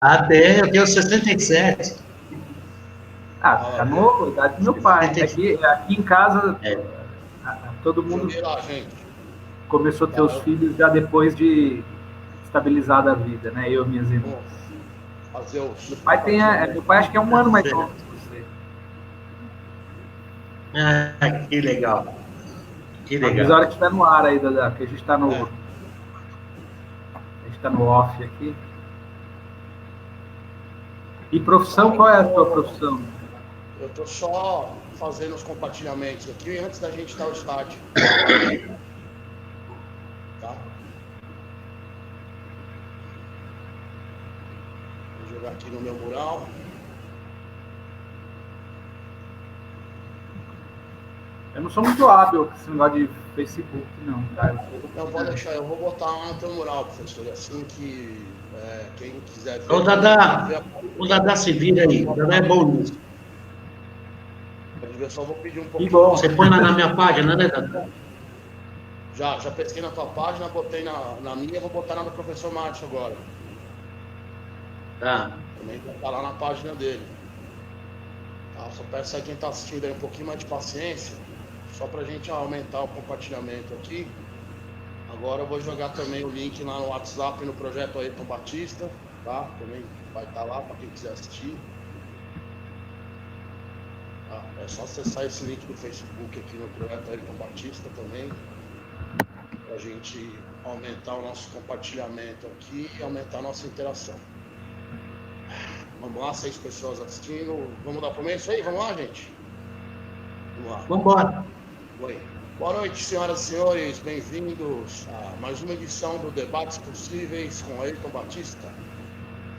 Até eu tenho 67. Tá novo, a idade do meu pai. Aqui em casa, todo mundo começou a ter os filhos já depois de estabilizada a vida, né? Eu e minhas irmãs. Meu pai acho que é um ano mais novo que você. Que legal. Que legal. Avisa a hora que estiver no ar aí, Dada, que a gente está no... A gente está no off aqui. E profissão, qual é a tua profissão? Eu estou só fazendo os compartilhamentos aqui antes da gente dar o start. Tá? Vou jogar aqui no meu mural. Eu não sou muito hábil com esse negócio de Facebook, não, tá? Não, pode deixar, eu vou botar lá no teu mural, professor, assim que quem quiser ver... O Dada se vira aí, o Dada é bom nisso. Eu só vou pedir um pouquinho... Você põe lá na minha página, né, Dada? Já pesquei na tua página, botei na minha, vou botar na do professor Márcio agora. Tá. Também vai estar lá na página dele. Tá, só peço aí quem está assistindo aí um pouquinho mais de paciência, só pra gente aumentar o compartilhamento aqui. Agora eu vou jogar também o link lá no WhatsApp no projeto Ayrton Batista, tá? Também vai estar lá para quem quiser assistir. Tá? É só acessar esse link do Facebook aqui no projeto Ayrton Batista também, para a gente aumentar o nosso compartilhamento aqui e aumentar a nossa interação. Vamos lá, 6 pessoas assistindo. Vamos dar começo aí? Vamos lá, gente? Vamos lá. Vamos embora. Oi. Boa noite, senhoras e senhores. Bem-vindos a mais uma edição do Debates Possíveis com Ayrton Batista.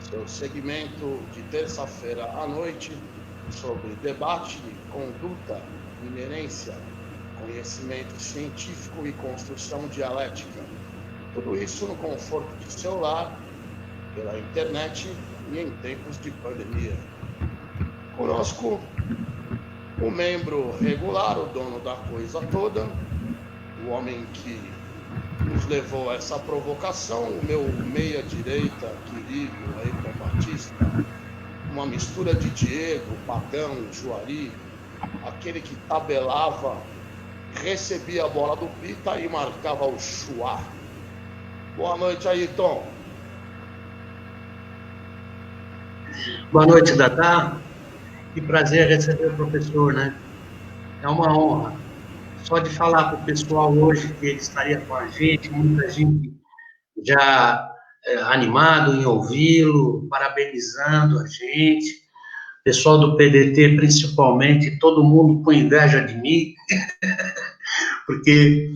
Seu segmento de terça-feira à noite sobre debate, conduta, inerência, conhecimento científico e construção dialética. Tudo isso no conforto de seu lar, pela internet e em tempos de pandemia. Conosco, o membro regular, o dono da coisa toda, o homem que nos levou a essa provocação, o meu meia-direita querido Ayrton Batista, uma mistura de Diego, Pagão, Juari, aquele que tabelava, recebia a bola do Pita e marcava o Chuá. Boa noite, Ayrton. Boa noite, Dada. Que prazer receber o professor, né? É uma honra. Só de falar para o pessoal hoje que ele estaria com a gente, muita gente já animado em ouvi-lo, parabenizando a gente. Pessoal do PDT, principalmente, todo mundo com inveja de mim, porque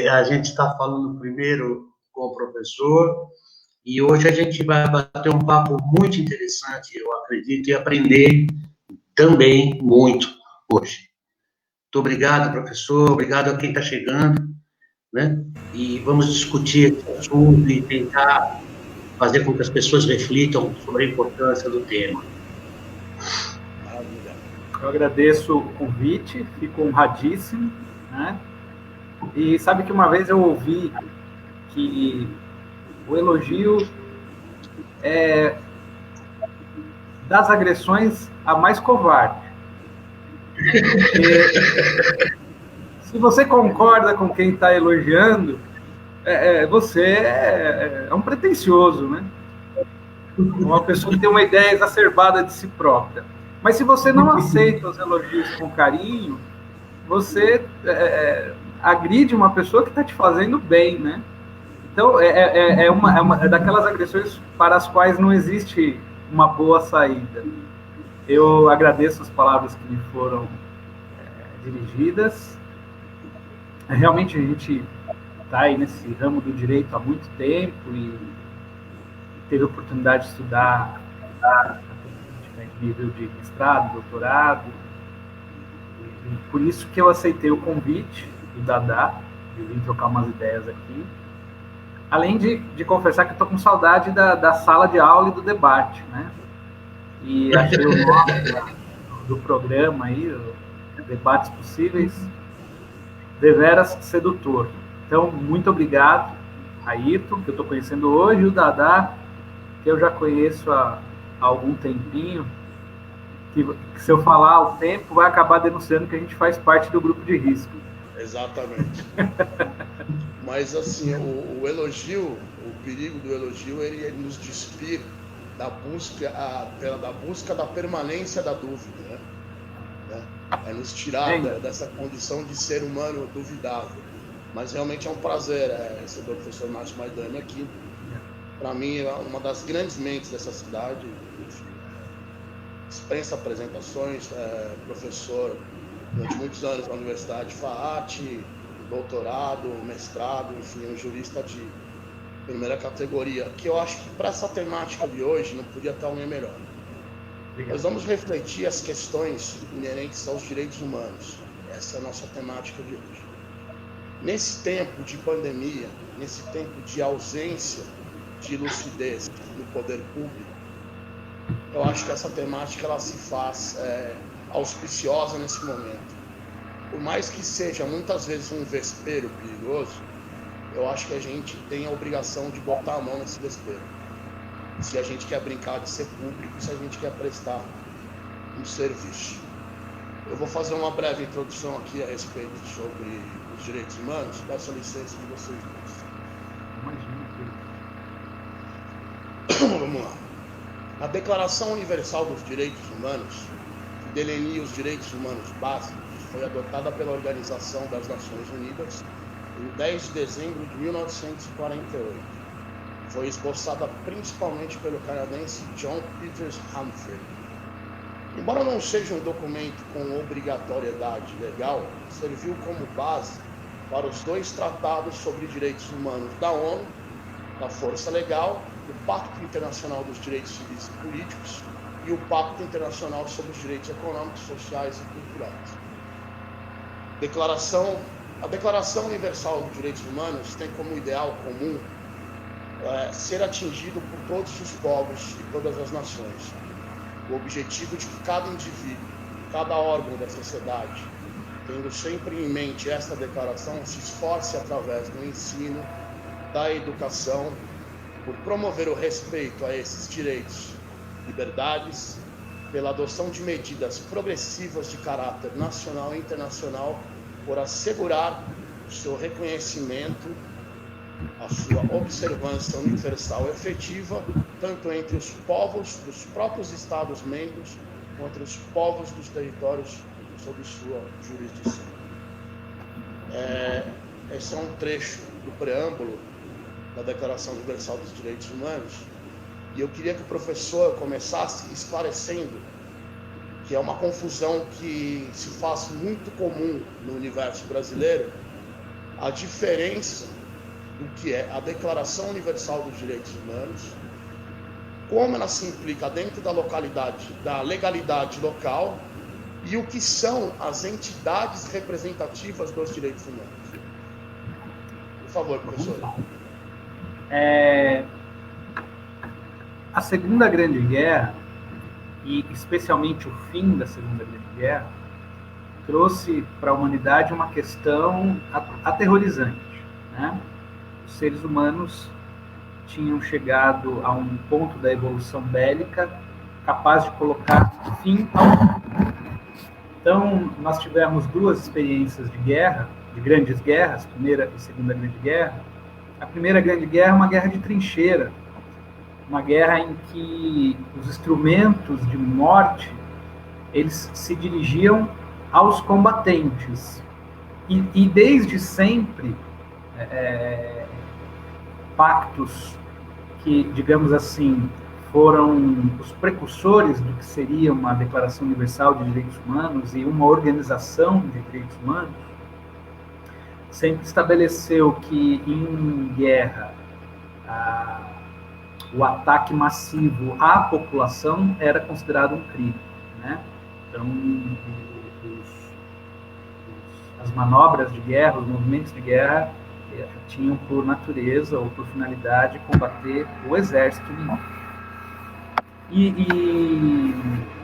a gente está falando primeiro com o professor, e hoje a gente vai bater um papo muito interessante, eu acredito, e aprender também muito hoje. Muito obrigado, professor, obrigado a quem está chegando, né? E vamos discutir esse assunto e tentar fazer com que as pessoas reflitam sobre a importância do tema. Eu agradeço o convite, fico honradíssimo, né? E sabe que uma vez eu ouvi que o elogio é das agressões a mais covarde. Porque se você concorda com quem está elogiando, você é um pretensioso, né? Uma pessoa que tem uma ideia exacerbada de si própria. Mas se você não aceita os elogios com carinho, você agride uma pessoa que está te fazendo bem, né? Então, é daquelas agressões para as quais não existe uma boa saída. Eu agradeço as palavras que me foram dirigidas. Realmente, a gente está aí nesse ramo do direito há muito tempo e teve a oportunidade de estudar em nível de mestrado, doutorado. E por isso que eu aceitei o convite do Dada, de vir trocar umas ideias aqui. Além de confessar que estou com saudade da sala de aula e do debate, né? E achei o nome do programa aí, Debates Possíveis, deveras sedutor. Então, muito obrigado, Ayrton, que eu estou conhecendo hoje, o Dada, que eu já conheço há algum tempinho, que se eu falar o tempo, vai acabar denunciando que a gente faz parte do grupo de risco. Exatamente. Mas, assim, o elogio, o perigo do elogio, ele nos despir da busca da permanência da dúvida, né? É nos tirar dessa condição de ser humano duvidável. Mas realmente é um prazer receber o professor Márcio Maidana aqui. Para mim, é uma das grandes mentes dessa cidade. Enfim, dispensa apresentações, professor durante muitos anos na Universidade FAAT, doutorado, mestrado, enfim, um jurista de primeira categoria, que eu acho que para essa temática de hoje não podia estar alguém melhor. Nós vamos refletir as questões inerentes aos direitos humanos. Essa é a nossa temática de hoje. Nesse tempo de pandemia, nesse tempo de ausência de lucidez no poder público, eu acho que essa temática ela se faz auspiciosa nesse momento. Por mais que seja muitas vezes um vespeiro perigoso, eu acho que a gente tem a obrigação de botar a mão nesse vespeiro. Se a gente quer brincar de ser público, se a gente quer prestar um serviço. Eu vou fazer uma breve introdução aqui a respeito sobre os direitos humanos. Peço a licença de vocês dois. Vamos lá. A Declaração Universal dos Direitos Humanos, que delineia os direitos humanos básicos, foi adotada pela Organização das Nações Unidas em 10 de dezembro de 1948. Foi esboçada principalmente pelo canadense John Peters Humphrey. Embora não seja um documento com obrigatoriedade legal, serviu como base para os 2 tratados sobre direitos humanos da ONU, da Força Legal, o Pacto Internacional dos Direitos Civis e Políticos e o Pacto Internacional sobre os Direitos Econômicos, Sociais e Culturais. A Declaração Universal dos Direitos Humanos tem como ideal comum ser atingido por todos os povos e todas as nações. O objetivo de que cada indivíduo, cada órgão da sociedade, tendo sempre em mente esta declaração, se esforce através do ensino, da educação, por promover o respeito a esses direitos, liberdades, pela adoção de medidas progressivas de caráter nacional e internacional, por assegurar o seu reconhecimento, a sua observância universal efetiva, tanto entre os povos dos próprios Estados-membros, quanto entre os povos dos territórios sob sua jurisdição. Esse é um trecho do preâmbulo da Declaração Universal dos Direitos Humanos, e eu queria que o professor começasse esclarecendo que é uma confusão que se faz muito comum no universo brasileiro, a diferença do que é a Declaração Universal dos Direitos Humanos, como ela se implica dentro da legalidade local e o que são as entidades representativas dos direitos humanos. Por favor, professor. A Segunda Grande Guerra, e especialmente o fim da Segunda Grande Guerra, trouxe para a humanidade uma questão aterrorizante, né? Os seres humanos tinham chegado a um ponto da evolução bélica capaz de colocar fim ao mundo. Então, nós tivemos 2 experiências de guerra, de grandes guerras, Primeira e Segunda Grande Guerra. A Primeira Grande Guerra é uma guerra de trincheira, uma guerra em que os instrumentos de morte, eles se dirigiam aos combatentes. E desde sempre, pactos que, digamos assim, foram os precursores do que seria uma Declaração Universal de Direitos Humanos e uma organização de direitos humanos, sempre estabeleceu que em guerra o ataque massivo à população era considerado um crime, né? Então, as manobras de guerra, os movimentos de guerra tinham por natureza ou por finalidade combater o exército inimigo. E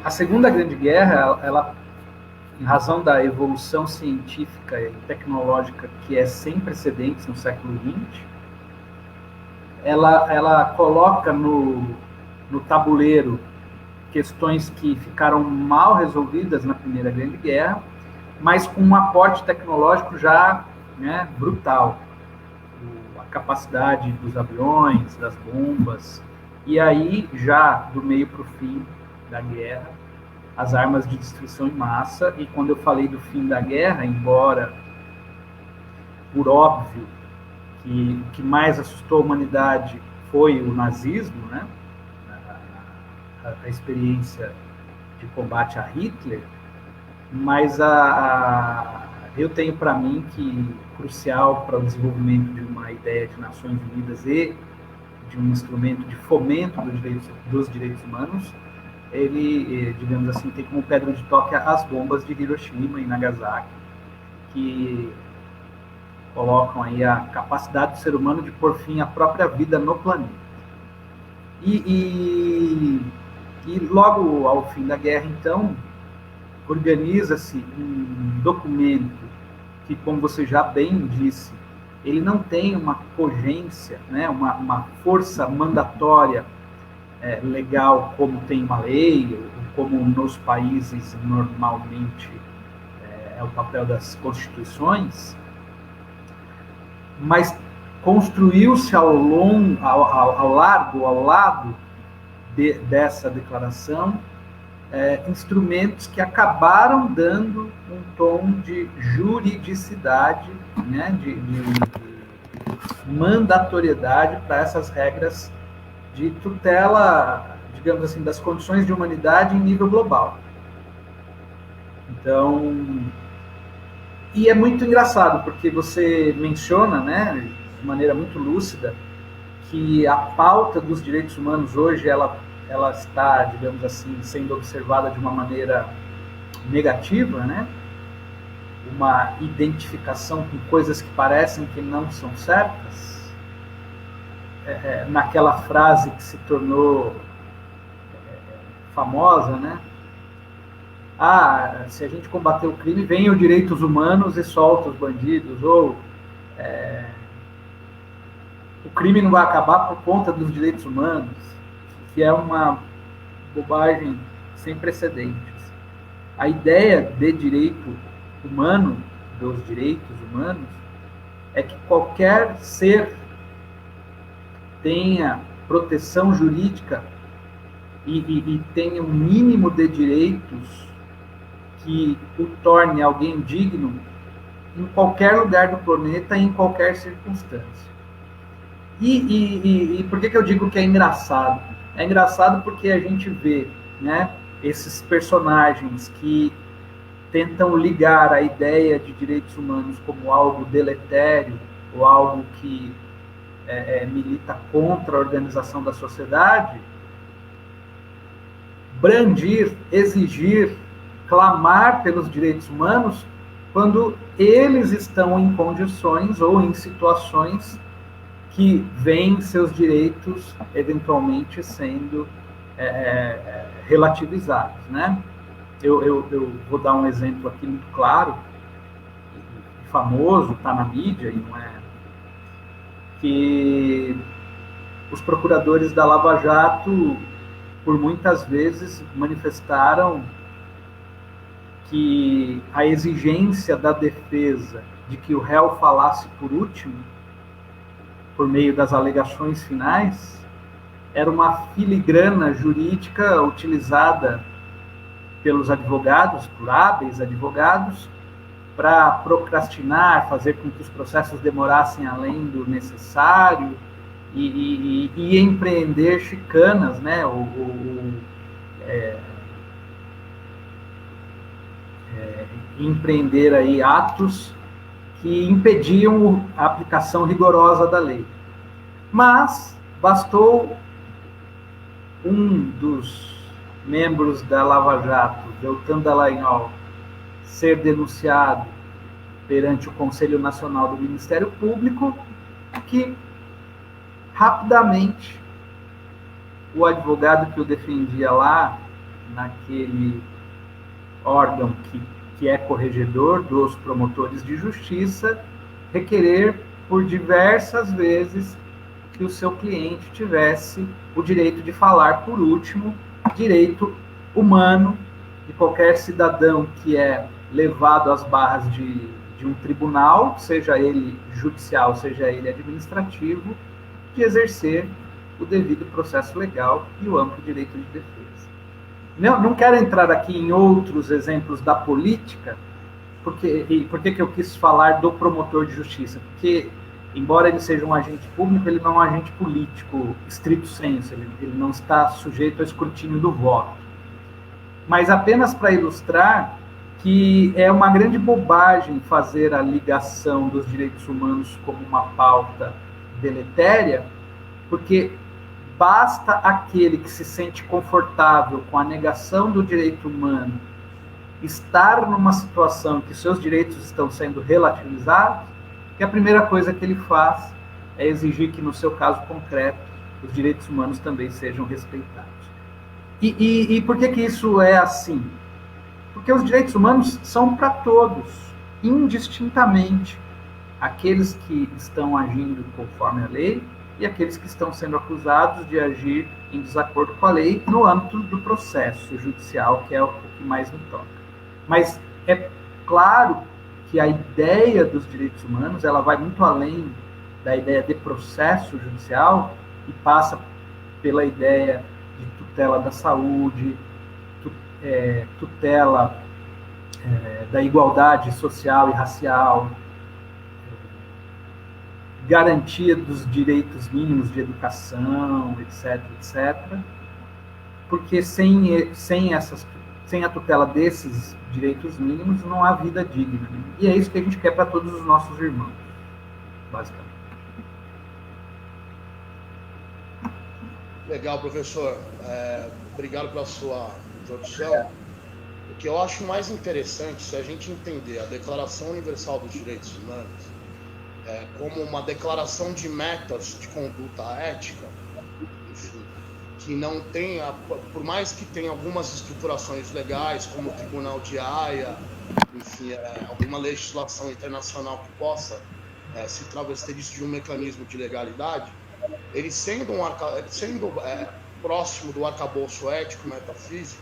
a Segunda Grande Guerra, ela, em razão da evolução científica e tecnológica que é sem precedentes no século XX, ela coloca no tabuleiro questões que ficaram mal resolvidas na Primeira Grande Guerra, mas com um aporte tecnológico já, né, brutal. A capacidade dos aviões, das bombas, e aí, já do meio para o fim da guerra, as armas de destruição em massa. E quando eu falei do fim da guerra, embora, por óbvio, que o que mais assustou a humanidade foi o nazismo, né? A experiência de combate a Hitler, mas eu tenho para mim que crucial para o desenvolvimento de uma ideia de Nações Unidas e de um instrumento de fomento dos direitos humanos, ele, digamos assim, tem como pedra de toque as bombas de Hiroshima e Nagasaki, que colocam aí a capacidade do ser humano de pôr fim à própria vida no planeta. E logo ao fim da guerra, então, organiza-se um documento que, como você já bem disse, ele não tem uma cogência, né, uma força mandatória legal como tem uma lei, ou como nos países normalmente é o papel das constituições, mas construiu-se ao lado dessa declaração instrumentos que acabaram dando um tom de juridicidade, né, de mandatoriedade para essas regras de tutela, digamos assim, das condições de humanidade em nível global. Então, e é muito engraçado, porque você menciona, né, de maneira muito lúcida, que a pauta dos direitos humanos hoje, ela está, digamos assim, sendo observada de uma maneira negativa, né? Uma identificação com coisas que parecem que não são certas. Naquela frase que se tornou famosa, né? Se a gente combater o crime, venham os direitos humanos e solta os bandidos, ou o crime não vai acabar por conta dos direitos humanos, que é uma bobagem sem precedentes. A ideia de direito humano, dos direitos humanos, é que qualquer ser tenha proteção jurídica e tenha um mínimo de direitos que o torne alguém digno em qualquer lugar do planeta e em qualquer circunstância. E por que eu digo que é engraçado? É engraçado porque a gente vê, né, esses personagens que tentam ligar a ideia de direitos humanos como algo deletério ou algo que milita contra a organização da sociedade, brandir, exigir, clamar pelos direitos humanos quando eles estão em condições ou em situações que veem seus direitos eventualmente sendo relativizados, né? Eu vou dar um exemplo aqui muito claro, famoso, está na mídia, e não é, que os procuradores da Lava Jato, por muitas vezes, manifestaram que a exigência da defesa de que o réu falasse por último, por meio das alegações finais, era uma filigrana jurídica utilizada pelos advogados, por hábeis advogados, para procrastinar, fazer com que os processos demorassem além do necessário e empreender chicanas, né, empreender aí atos que impediam a aplicação rigorosa da lei. Mas bastou um dos membros da Lava Jato, Deltan Dallagnol, ser denunciado perante o Conselho Nacional do Ministério Público, que rapidamente o advogado que o defendia lá, naquele órgão que é corregedor dos promotores de justiça, requerer por diversas vezes que o seu cliente tivesse o direito de falar, por último, direito humano de qualquer cidadão que é levado às barras de um tribunal, seja ele judicial, seja ele administrativo, de exercer o devido processo legal e o amplo direito de defesa. Não quero entrar aqui em outros exemplos da política, por que eu quis falar do promotor de justiça? Porque, embora ele seja um agente público, ele não é um agente político, stricto sensu, ele não está sujeito ao escrutínio do voto. Mas apenas para ilustrar que é uma grande bobagem fazer a ligação dos direitos humanos como uma pauta deletéria, porque basta aquele que se sente confortável com a negação do direito humano estar numa situação em que seus direitos estão sendo relativizados, que a primeira coisa que ele faz é exigir que, no seu caso concreto, os direitos humanos também sejam respeitados. E por que isso é assim? Porque os direitos humanos são para todos, indistintamente, aqueles que estão agindo conforme a lei e aqueles que estão sendo acusados de agir em desacordo com a lei no âmbito do processo judicial, que é o que mais me toca. Mas é claro que a ideia dos direitos humanos ela vai muito além da ideia de processo judicial e passa pela ideia de tutela da saúde, tutela da igualdade social e racial, garantia dos direitos mínimos de educação, etc., etc., porque sem a tutela desses direitos mínimos não há vida digna. Né? E é isso que a gente quer para todos os nossos irmãos, basicamente. Legal, professor. Obrigado pela sua introdução. O que eu acho mais interessante, se a gente entender a Declaração Universal dos Direitos Humanos como uma declaração de metas de conduta ética, enfim, que não tenha, por mais que tenha algumas estruturações legais, como o Tribunal de Haia, enfim, alguma legislação internacional que possa se travestir isso de um mecanismo de legalidade, ele sendo próximo do arcabouço ético metafísico,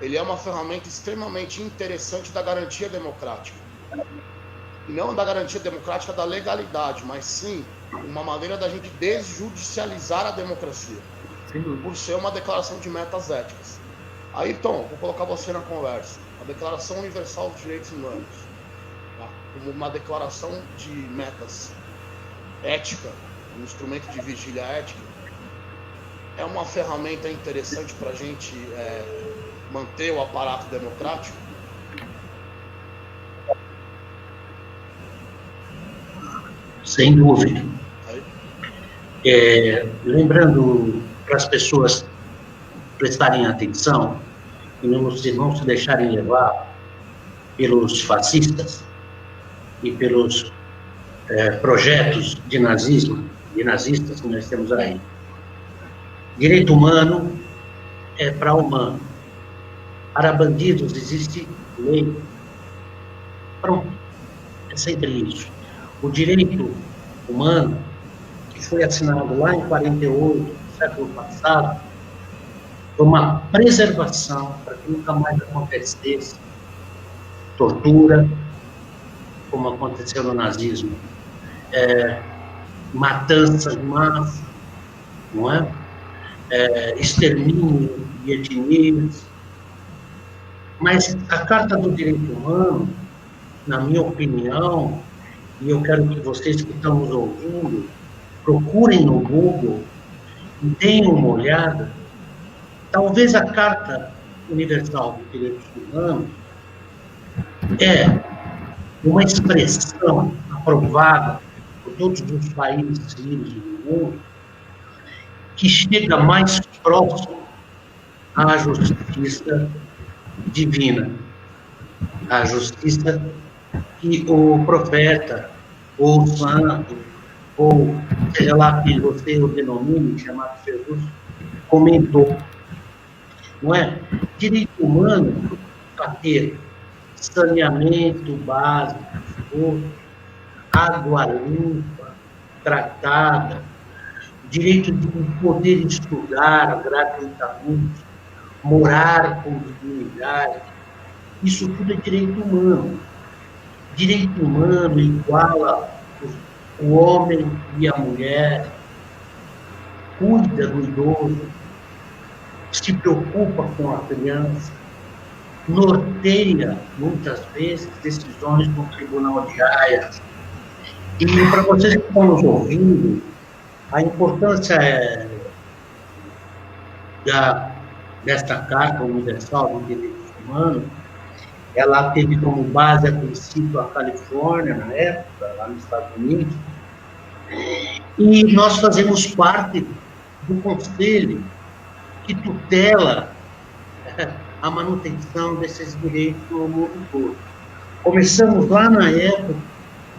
ele é uma ferramenta extremamente interessante da garantia democrática. E não da garantia democrática da legalidade, mas sim uma maneira da gente desjudicializar a democracia, por ser uma declaração de metas éticas. Aí, Tom, vou colocar você na conversa. A Declaração Universal dos Direitos Humanos, tá? Como uma declaração de metas ética, um instrumento de vigília ética, é uma ferramenta interessante para a gente manter o aparato democrático. Sem dúvida. Lembrando para as pessoas prestarem atenção e não se deixarem levar pelos fascistas e pelos projetos de nazistas que nós temos aí. Direito humano é para humano. Para bandidos existe lei. Pronto. É sempre isso. O direito humano, que foi assinado lá em 48, no século passado, foi uma preservação para que nunca mais acontecesse tortura, como aconteceu no nazismo, matança em massa, não é? Extermínio de etnias. Mas a Carta do Direito Humano, na minha opinião, e eu quero que vocês que estão nos ouvindo procurem no Google e deem uma olhada. Talvez a Carta Universal dos Direitos Humanos é uma expressão aprovada por todos os países livres do mundo que chega mais próximo à justiça divina, à justiça que o profeta, ou o santo, ou seja lá quem você o denomine, chamado Jesus, comentou. Não é? Direito humano para ter saneamento básico, água limpa, tratada, direito de poder estudar gratuitamente, morar com dignidade. Isso tudo é direito humano. Direito humano iguala o homem e a mulher, cuida do idoso, se preocupa com a criança, norteia, muitas vezes, decisões do Tribunal de Haia. E para vocês que estão nos ouvindo, a importância desta Carta Universal dos Direitos Humanos, ela teve como base, a princípio, a Califórnia, na época, lá nos Estados Unidos, e nós fazemos parte do conselho que tutela a manutenção desses direitos no mundo todo. Começamos lá na época,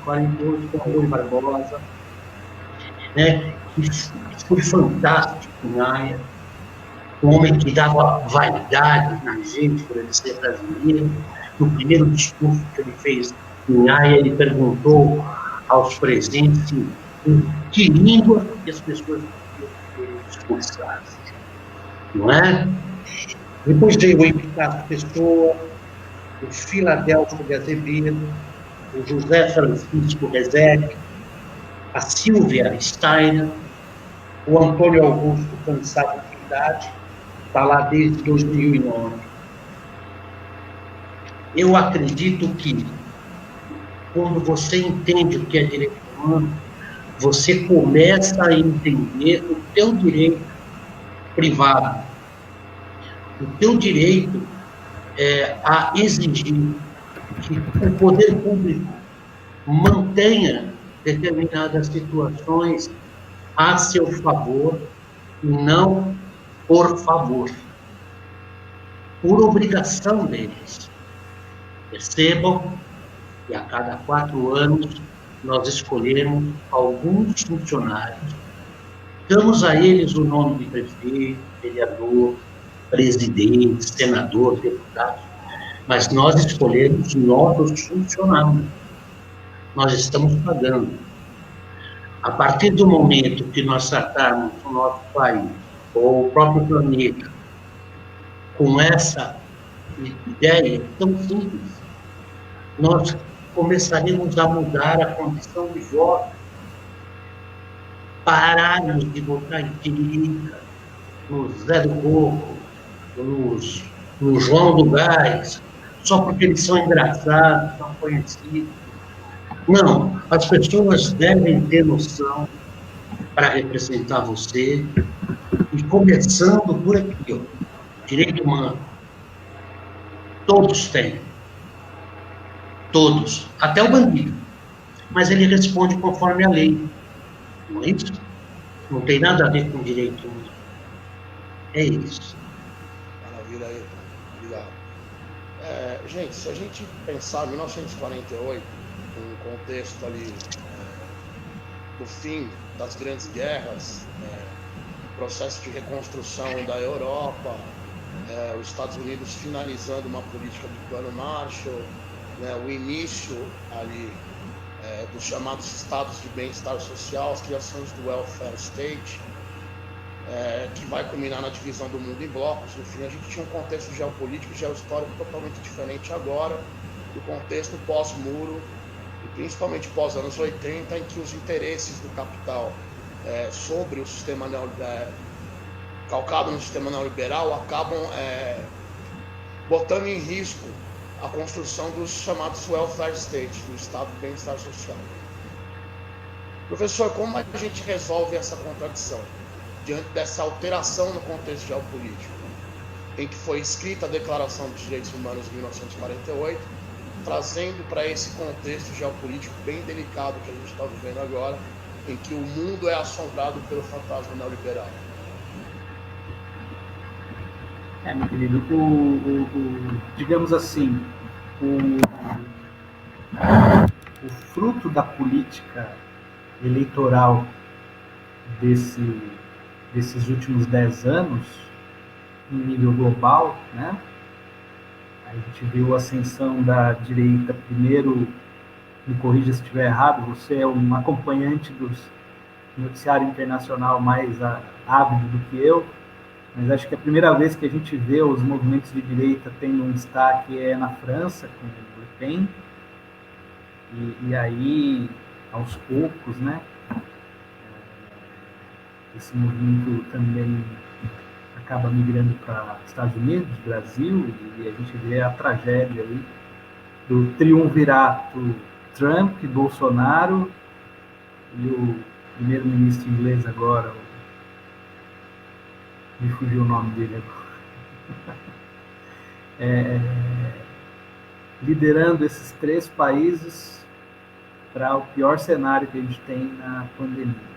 48, com o Rui Barbosa, né, que foi fantástico em Haia, um homem que dava vaidade na gente por ele ser brasileiro. No primeiro discurso que ele fez em Haia, ele perguntou aos presentes em que língua que as pessoas queriam discursar, não é? Depois veio o Epitácio Pessoa, o Filadélfio de Azevedo, o José Francisco Rezec, a Silvia Steiner, o Antônio Augusto Cansado de Idade, está lá desde 2009. Eu acredito que, quando você entende o que é direito humano, você começa a entender o teu direito privado, o teu direito a exigir que o poder público mantenha determinadas situações a seu favor e não por favor, por obrigação deles. Percebam que a cada 4 anos nós escolhemos alguns funcionários, damos a eles o nome de prefeito, vereador, presidente, senador, deputado, mas nós escolhemos nossos funcionários. Nós estamos pagando. A partir do momento que nós tratarmos o nosso país, ou o próprio planeta, com essa ideia tão simples, nós começaremos a mudar a condição de voto, pararmos de votar em Tiririca, no Zé do Coco, no João do Gás, só porque eles são engraçados, são conhecidos. Não, as pessoas devem ter noção para representar você, e começando por aqui, ó, direito humano. Todos têm. Todos. Até o bandido. Mas ele responde conforme a lei. Não é isso? Não tem nada a ver com direito humano. É isso. Maravilha aí, obrigado. Gente, se a gente pensar em 1948, um contexto ali do fim das grandes guerras, processo de reconstrução da Europa, os Estados Unidos finalizando uma política de plano Marshall, o início ali dos chamados estados de bem-estar social, as criações do welfare state, que vai culminar na divisão do mundo em blocos. No fim, a gente tinha um contexto geopolítico e geohistórico totalmente diferente agora, do contexto pós-muro, e principalmente pós-anos 80, em que os interesses do capital sobre o sistema calcado no sistema neoliberal acabam botando em risco a construção dos chamados welfare states, do estado de bem-estar social. Professor, como a gente resolve essa contradição diante dessa alteração no contexto geopolítico, em que foi escrita a Declaração dos Direitos Humanos de 1948, trazendo para esse contexto geopolítico bem delicado que a gente está vivendo agora, em que o mundo é assombrado pelo fantasma neoliberal? Meu querido, digamos assim, o fruto da política eleitoral desses últimos 10 anos, em nível global, né? A gente viu a ascensão da direita. Primeiro, me corrija se estiver errado, você é um acompanhante noticiário internacional mais ávido do que eu, mas acho que a primeira vez que a gente vê os movimentos de direita tendo um destaque é na França, com Le Pen, e aí, aos poucos, né, esse movimento também acaba migrando para Estados Unidos, Brasil, e a gente vê a tragédia aí do triunvirato Trump, Bolsonaro e o primeiro-ministro inglês agora, me fugiu o nome dele agora, liderando esses 3 países para o pior cenário que a gente tem na pandemia.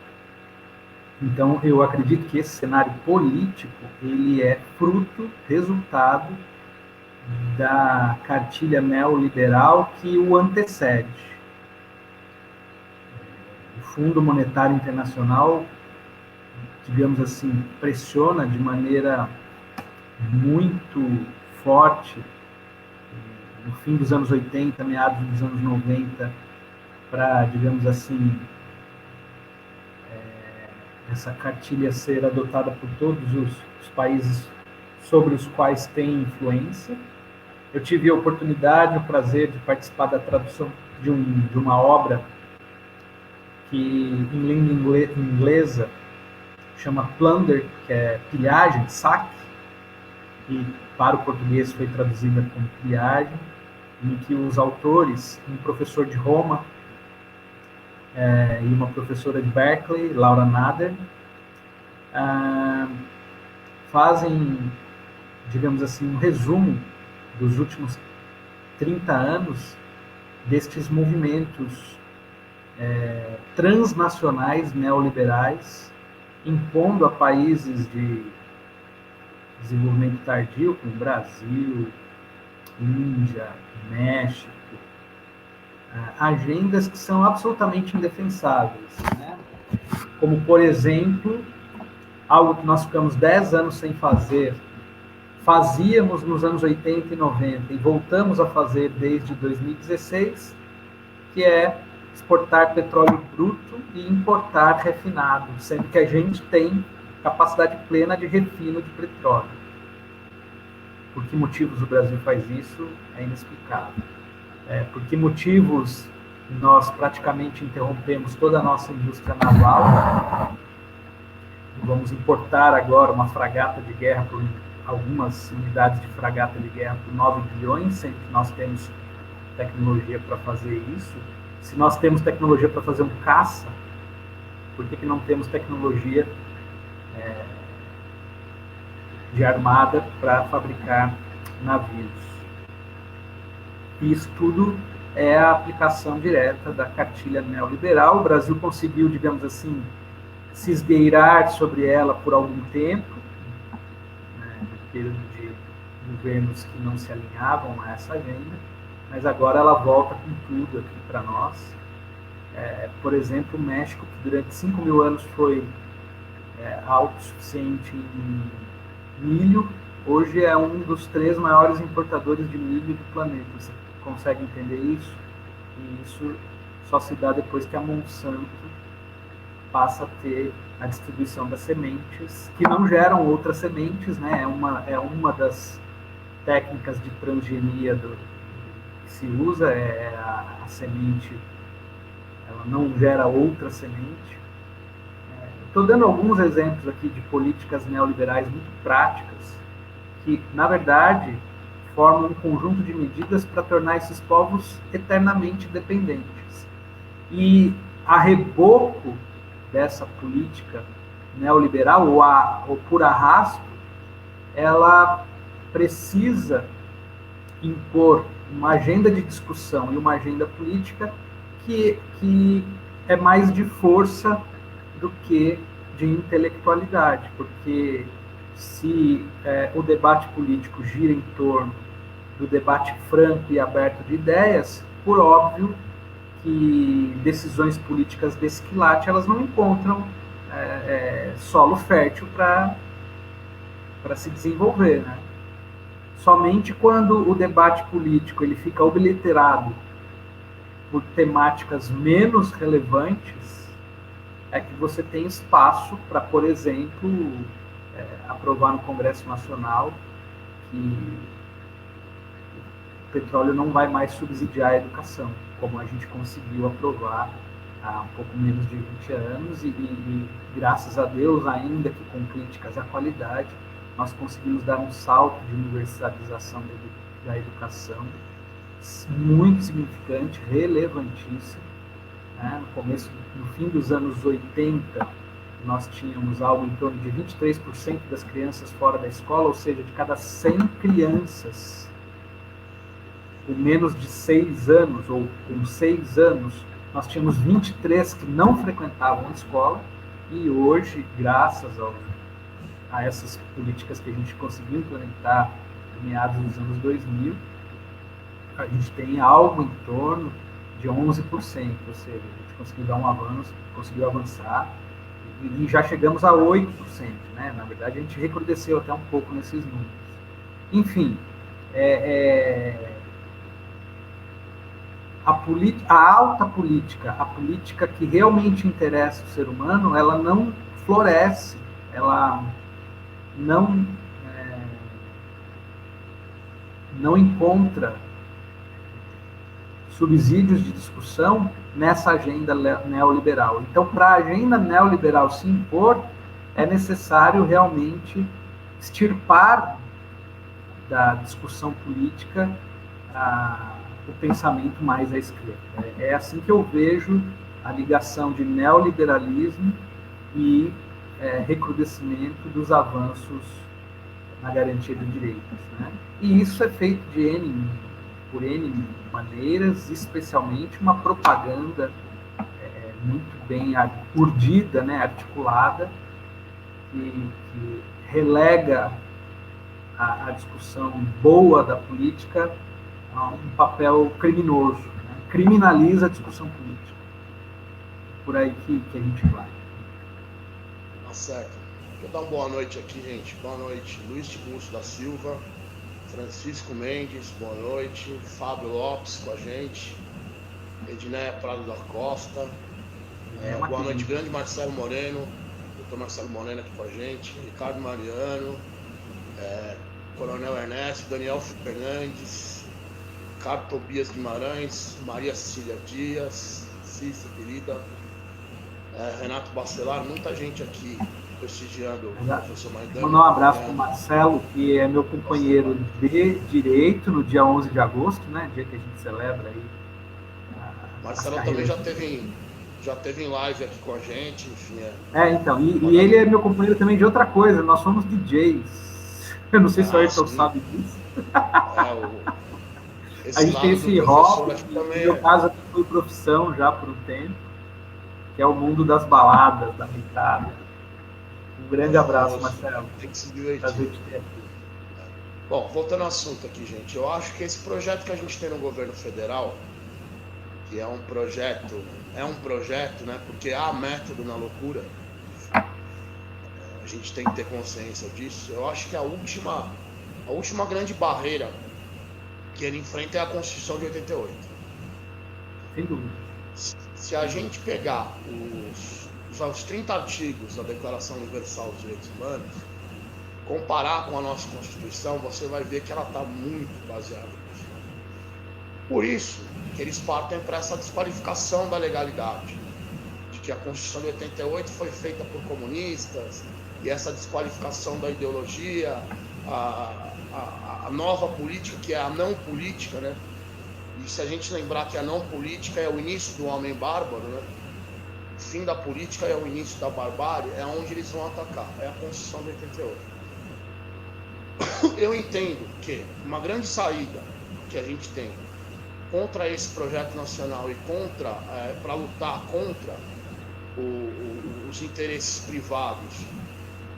Então, eu acredito que esse cenário político, ele é fruto, resultado da cartilha neoliberal que o antecede. O Fundo Monetário Internacional, digamos assim, pressiona de maneira muito forte, no fim dos anos 80, meados dos anos 90, para, digamos assim, essa cartilha ser adotada por todos os países sobre os quais tem influência. Eu tive a oportunidade, o prazer de participar da tradução de uma obra que, em língua inglesa, chama Plunder, que é pilhagem, saque, e para o português foi traduzida como pilhagem, em que os autores, um professor de Roma e uma professora de Berkeley, Laura Nader, fazem, digamos assim, um resumo dos últimos 30 anos destes movimentos transnacionais neoliberais, impondo a países de desenvolvimento tardio, como Brasil, Índia, México, agendas que são absolutamente indefensáveis, né? Como, por exemplo, algo que nós ficamos 10 anos sem fazer, fazíamos nos anos 80 e 90 e voltamos a fazer desde 2016, que é exportar petróleo bruto e importar refinado, sendo que a gente tem capacidade plena de refino de petróleo. Por que motivos o Brasil faz isso é inexplicável. Por que motivos nós praticamente interrompemos toda a nossa indústria naval? Vamos importar agora uma fragata de guerra, por algumas unidades de fragata de guerra por 9 bilhões, sendo que nós temos tecnologia para fazer isso. Se nós temos tecnologia para fazer um caça, por que não temos tecnologia de armada para fabricar navios? Isso tudo é a aplicação direta da cartilha neoliberal. O Brasil conseguiu, digamos assim, se esgueirar sobre ela por algum tempo, no período de governos que não se alinhavam a essa agenda, mas agora ela volta com tudo aqui para nós. Por exemplo, o México, que durante 5.000 anos foi autossuficiente em milho, hoje é um dos 3 maiores importadores de milho do planeta. Você consegue entender isso? E isso só se dá depois que a Monsanto passa a ter a distribuição das sementes, que não geram outras sementes, né? É uma das técnicas de transgenia que se usa, a semente, ela não gera outra semente. Estou dando alguns exemplos aqui de políticas neoliberais muito práticas, que, na verdade, formam um conjunto de medidas para tornar esses povos eternamente dependentes. E a reboco dessa política neoliberal, ou por arrasto, ela precisa impor uma agenda de discussão e uma agenda política que é mais de força do que de intelectualidade, porque se o debate político gira em torno do debate franco e aberto de ideias, por óbvio que decisões políticas desse quilate, elas não encontram solo fértil para se desenvolver, né? Somente quando o debate político ele fica obliterado por temáticas menos relevantes, é que você tem espaço para, por exemplo, aprovar no Congresso Nacional que o petróleo não vai mais subsidiar a educação, como a gente conseguiu aprovar há um pouco menos de 20 anos, e graças a Deus, ainda que com críticas à qualidade, nós conseguimos dar um salto de universalização da educação muito significante, relevantíssimo. Né? No fim dos anos 80, nós tínhamos algo em torno de 23% das crianças fora da escola, ou seja, de cada 100 crianças com menos de 6 anos, ou com 6 anos, nós tínhamos 23 que não frequentavam a escola, e hoje, graças a essas políticas que a gente conseguiu implementar em meados dos anos 2000, a gente tem algo em torno de 11%, ou seja, a gente conseguiu dar um avanço, conseguiu avançar, e já chegamos a 8%, né? Na verdade, a gente recrudesceu até um pouco nesses números. Enfim, a alta política, a política que realmente interessa o ser humano, ela não floresce, ela não encontra subsídios de discussão nessa agenda neoliberal. Então, para a agenda neoliberal se impor, é necessário realmente extirpar da discussão política o pensamento mais à esquerda. É assim que eu vejo a ligação de neoliberalismo e recrudescimento dos avanços na garantia de direitos. Né? E isso é feito por N maneiras, especialmente uma propaganda muito bem urdida, né, articulada, que relega a discussão boa da política a um papel criminoso, né? Criminaliza a discussão política. Por aí que a gente vai. Tá certo. Deixa eu dar uma boa noite aqui, gente. Boa noite, Luiz Tiburcio da Silva, Francisco Mendes, boa noite, Fábio Lopes com a gente, Edneia Prado da Costa, boa noite, grande Marcelo Moreno, doutor Marcelo Moreno aqui com a gente, Ricardo Mariano, Coronel Ernesto, Daniel Fernandes, Ricardo Tobias Guimarães, Maria Cecília Dias, Cícero querida, Renato Bacelar, muita gente aqui prestigiando o professor Maidana. Vou mandar um abraço para o Marcelo, que é meu companheiro de direito no dia 11 de agosto, né? Dia que a gente celebra aí. Marcelo também já teve em live aqui com a gente, enfim. Então, e ele é meu companheiro também de outra coisa, nós somos DJs. Eu não sei se o Ayrton sabe disso. A gente tem esse hobby, no meu caso aqui foi profissão já por um tempo, que é o mundo das baladas, da picada. Um grande abraço, Marcelo. Tem que se divertir. Bom, voltando ao assunto aqui, gente. Eu acho que esse projeto que a gente tem no governo federal, que é um projeto, né? Porque há método na loucura. A gente tem que ter consciência disso. Eu acho que a última grande barreira que ele enfrenta é a Constituição de 88. Sem dúvida. Se a gente pegar os 30 artigos da Declaração Universal dos Direitos Humanos, comparar com a nossa Constituição, você vai ver que ela está muito baseada nisso. Por isso que eles partem para essa desqualificação da legalidade, de que a Constituição de 88 foi feita por comunistas, e essa desqualificação da ideologia, a nova política, que é a não política, né? E se a gente lembrar que a não política é o início do homem bárbaro, né? O fim da política é o início da barbárie, é onde eles vão atacar, é a Constituição de 88. Eu entendo que uma grande saída que a gente tem contra esse projeto nacional e para lutar contra os interesses privados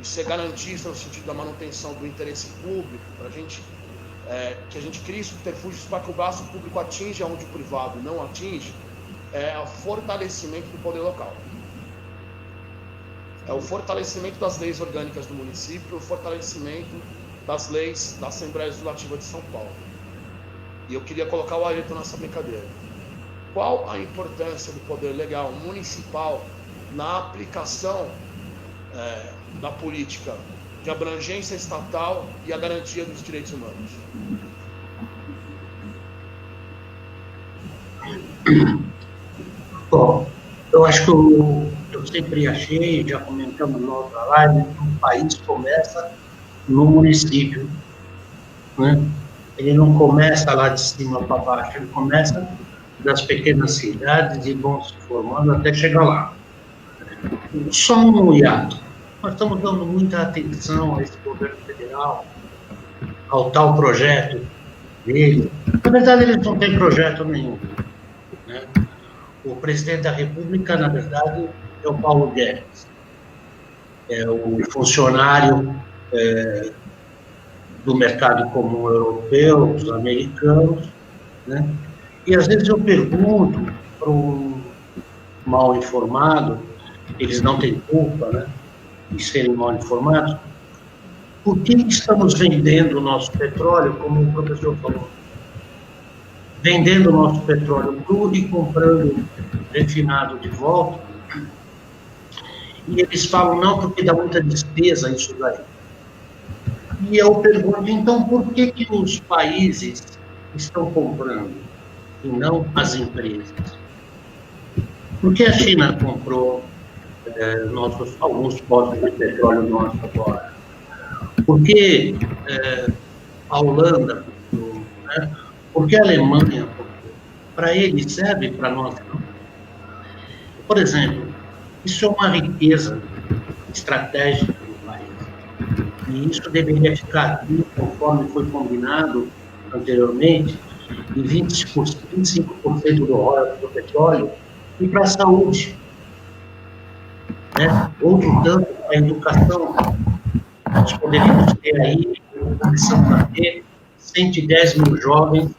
e ser garantista no sentido da manutenção do interesse público, para que a gente crie subterfúgios para que o braço público atinja onde o privado não atinge, é o fortalecimento do poder local. É o fortalecimento das leis orgânicas do município, o fortalecimento das leis da Assembleia Legislativa de São Paulo. E eu queria colocar o Ayrton nessa brincadeira. Qual a importância do poder legal municipal na aplicação da política de abrangência estatal e a garantia dos direitos humanos? Bom, eu acho que eu sempre achei, já comentamos na outra live, que o país começa no município, né? Ele não começa lá de cima para baixo, ele começa das pequenas cidades e vão se formando até chegar lá. Só um hiato. Nós estamos dando muita atenção a esse governo federal, ao tal projeto dele. Na verdade, eles não têm projeto nenhum, né? O presidente da República, na verdade, é o Paulo Guedes. É o funcionário do mercado comum europeu, dos americanos, né? E às vezes eu pergunto para um mal informado, eles não têm culpa, né, de serem mal informados, por que estamos vendendo o nosso petróleo, como o professor falou? Vendendo o nosso petróleo cru e comprando refinado de volta. E eles falam, não, porque dá muita despesa isso daí. E eu pergunto, então, por que os países estão comprando e não as empresas? Por que a China comprou alguns postos de petróleo nossos agora? Por que a Holanda comprou, né? Por que a Alemanha comprou? Para eles serve, para nós não. Por exemplo, isso é uma riqueza estratégica do país. E isso deveria ficar aqui, conforme foi combinado anteriormente, de 25% do royalties do petróleo e para a saúde. Né? Outro tanto para a educação. Nós poderíamos ter aí, começando a ter 110 mil jovens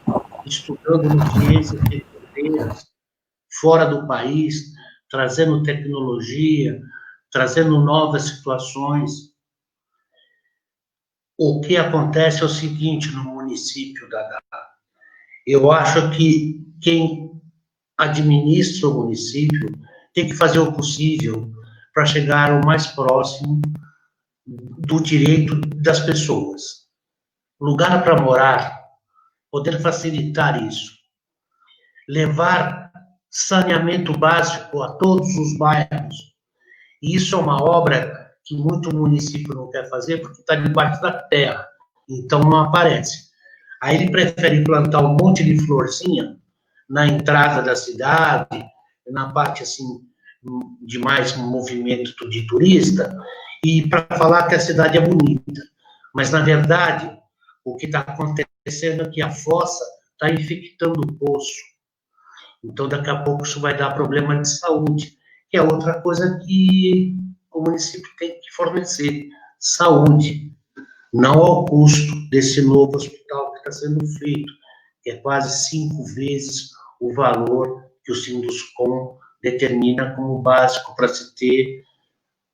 estudando no ciências e fronteiras, fora do país, trazendo tecnologia, trazendo novas situações. O que acontece é o seguinte no município da eu acho que quem administra o município tem que fazer o possível para chegar o mais próximo do direito das pessoas. Lugar para morar, poder facilitar isso. Levar saneamento básico a todos os bairros. E isso é uma obra que muito município não quer fazer porque está debaixo da terra, então não aparece. Aí ele prefere plantar um monte de florzinha na entrada da cidade, na parte assim de mais movimento de turista, e para falar que a cidade é bonita. Mas, na verdade, o que está acontecendo é que a fossa está infectando o poço. Então, daqui a pouco isso vai dar problema de saúde, que é outra coisa que o município tem que fornecer, saúde, não ao custo desse novo hospital que está sendo feito, que é quase 5 vezes o valor que o Sinduscom determina como básico para se ter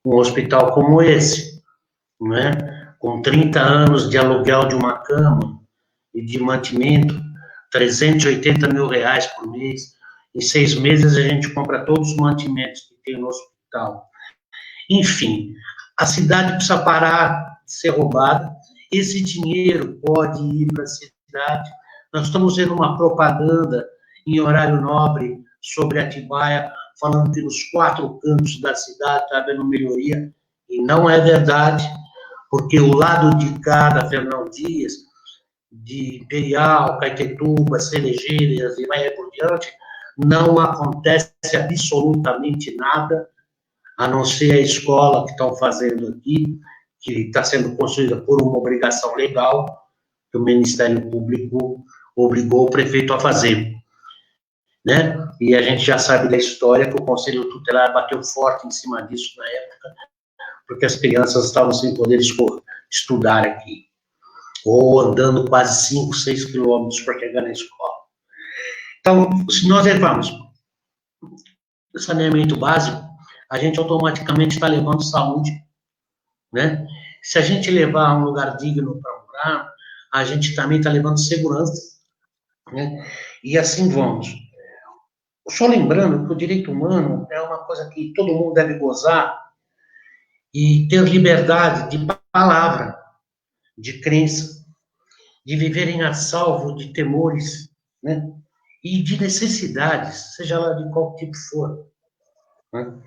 um hospital como esse, né? Com 30 anos de aluguel de uma cama e de mantimento, 380 mil reais por mês. Em 6 meses a gente compra todos os mantimentos que tem no hospital. Enfim, a cidade precisa parar de ser roubada. Esse dinheiro pode ir para a cidade. Nós estamos vendo uma propaganda em horário nobre sobre Atibaia, falando que nos 4 cantos da cidade está havendo melhoria, e não é verdade, porque o lado de cá da Fernão Dias, de Imperial, Caetetuba, Cerejeiras e vai por diante, não acontece absolutamente nada, a não ser a escola que estão fazendo aqui, que está sendo construída por uma obrigação legal, que o Ministério Público obrigou o prefeito a fazer. Né? E a gente já sabe da história que o Conselho Tutelar bateu forte em cima disso na época, porque as crianças estavam sem poder estudar aqui, ou andando quase 5, 6 quilômetros para chegar na escola. Então, se nós levarmos saneamento básico, a gente automaticamente está levando saúde, né? Se a gente levar um lugar digno para morar, a gente também está levando segurança, né? E assim vamos. Só lembrando que o direito humano é uma coisa que todo mundo deve gozar e ter liberdade de palavra, de crença, de viverem a salvo de temores, né? E de necessidades, seja lá de qual tipo for, né?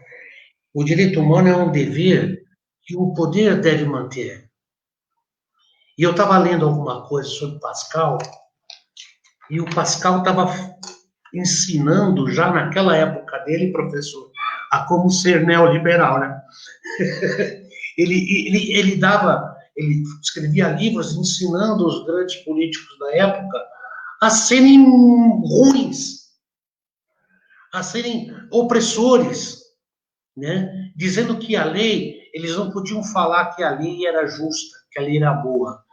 O direito humano é um dever que o poder deve manter. E eu estava lendo alguma coisa sobre Pascal, e o Pascal estava ensinando, já naquela época dele, professor, a como ser neoliberal, né? Ele escrevia livros ensinando os grandes políticos da época a serem ruins, a serem opressores, né? Dizendo que a lei, eles não podiam falar que a lei era justa, que a lei era boa.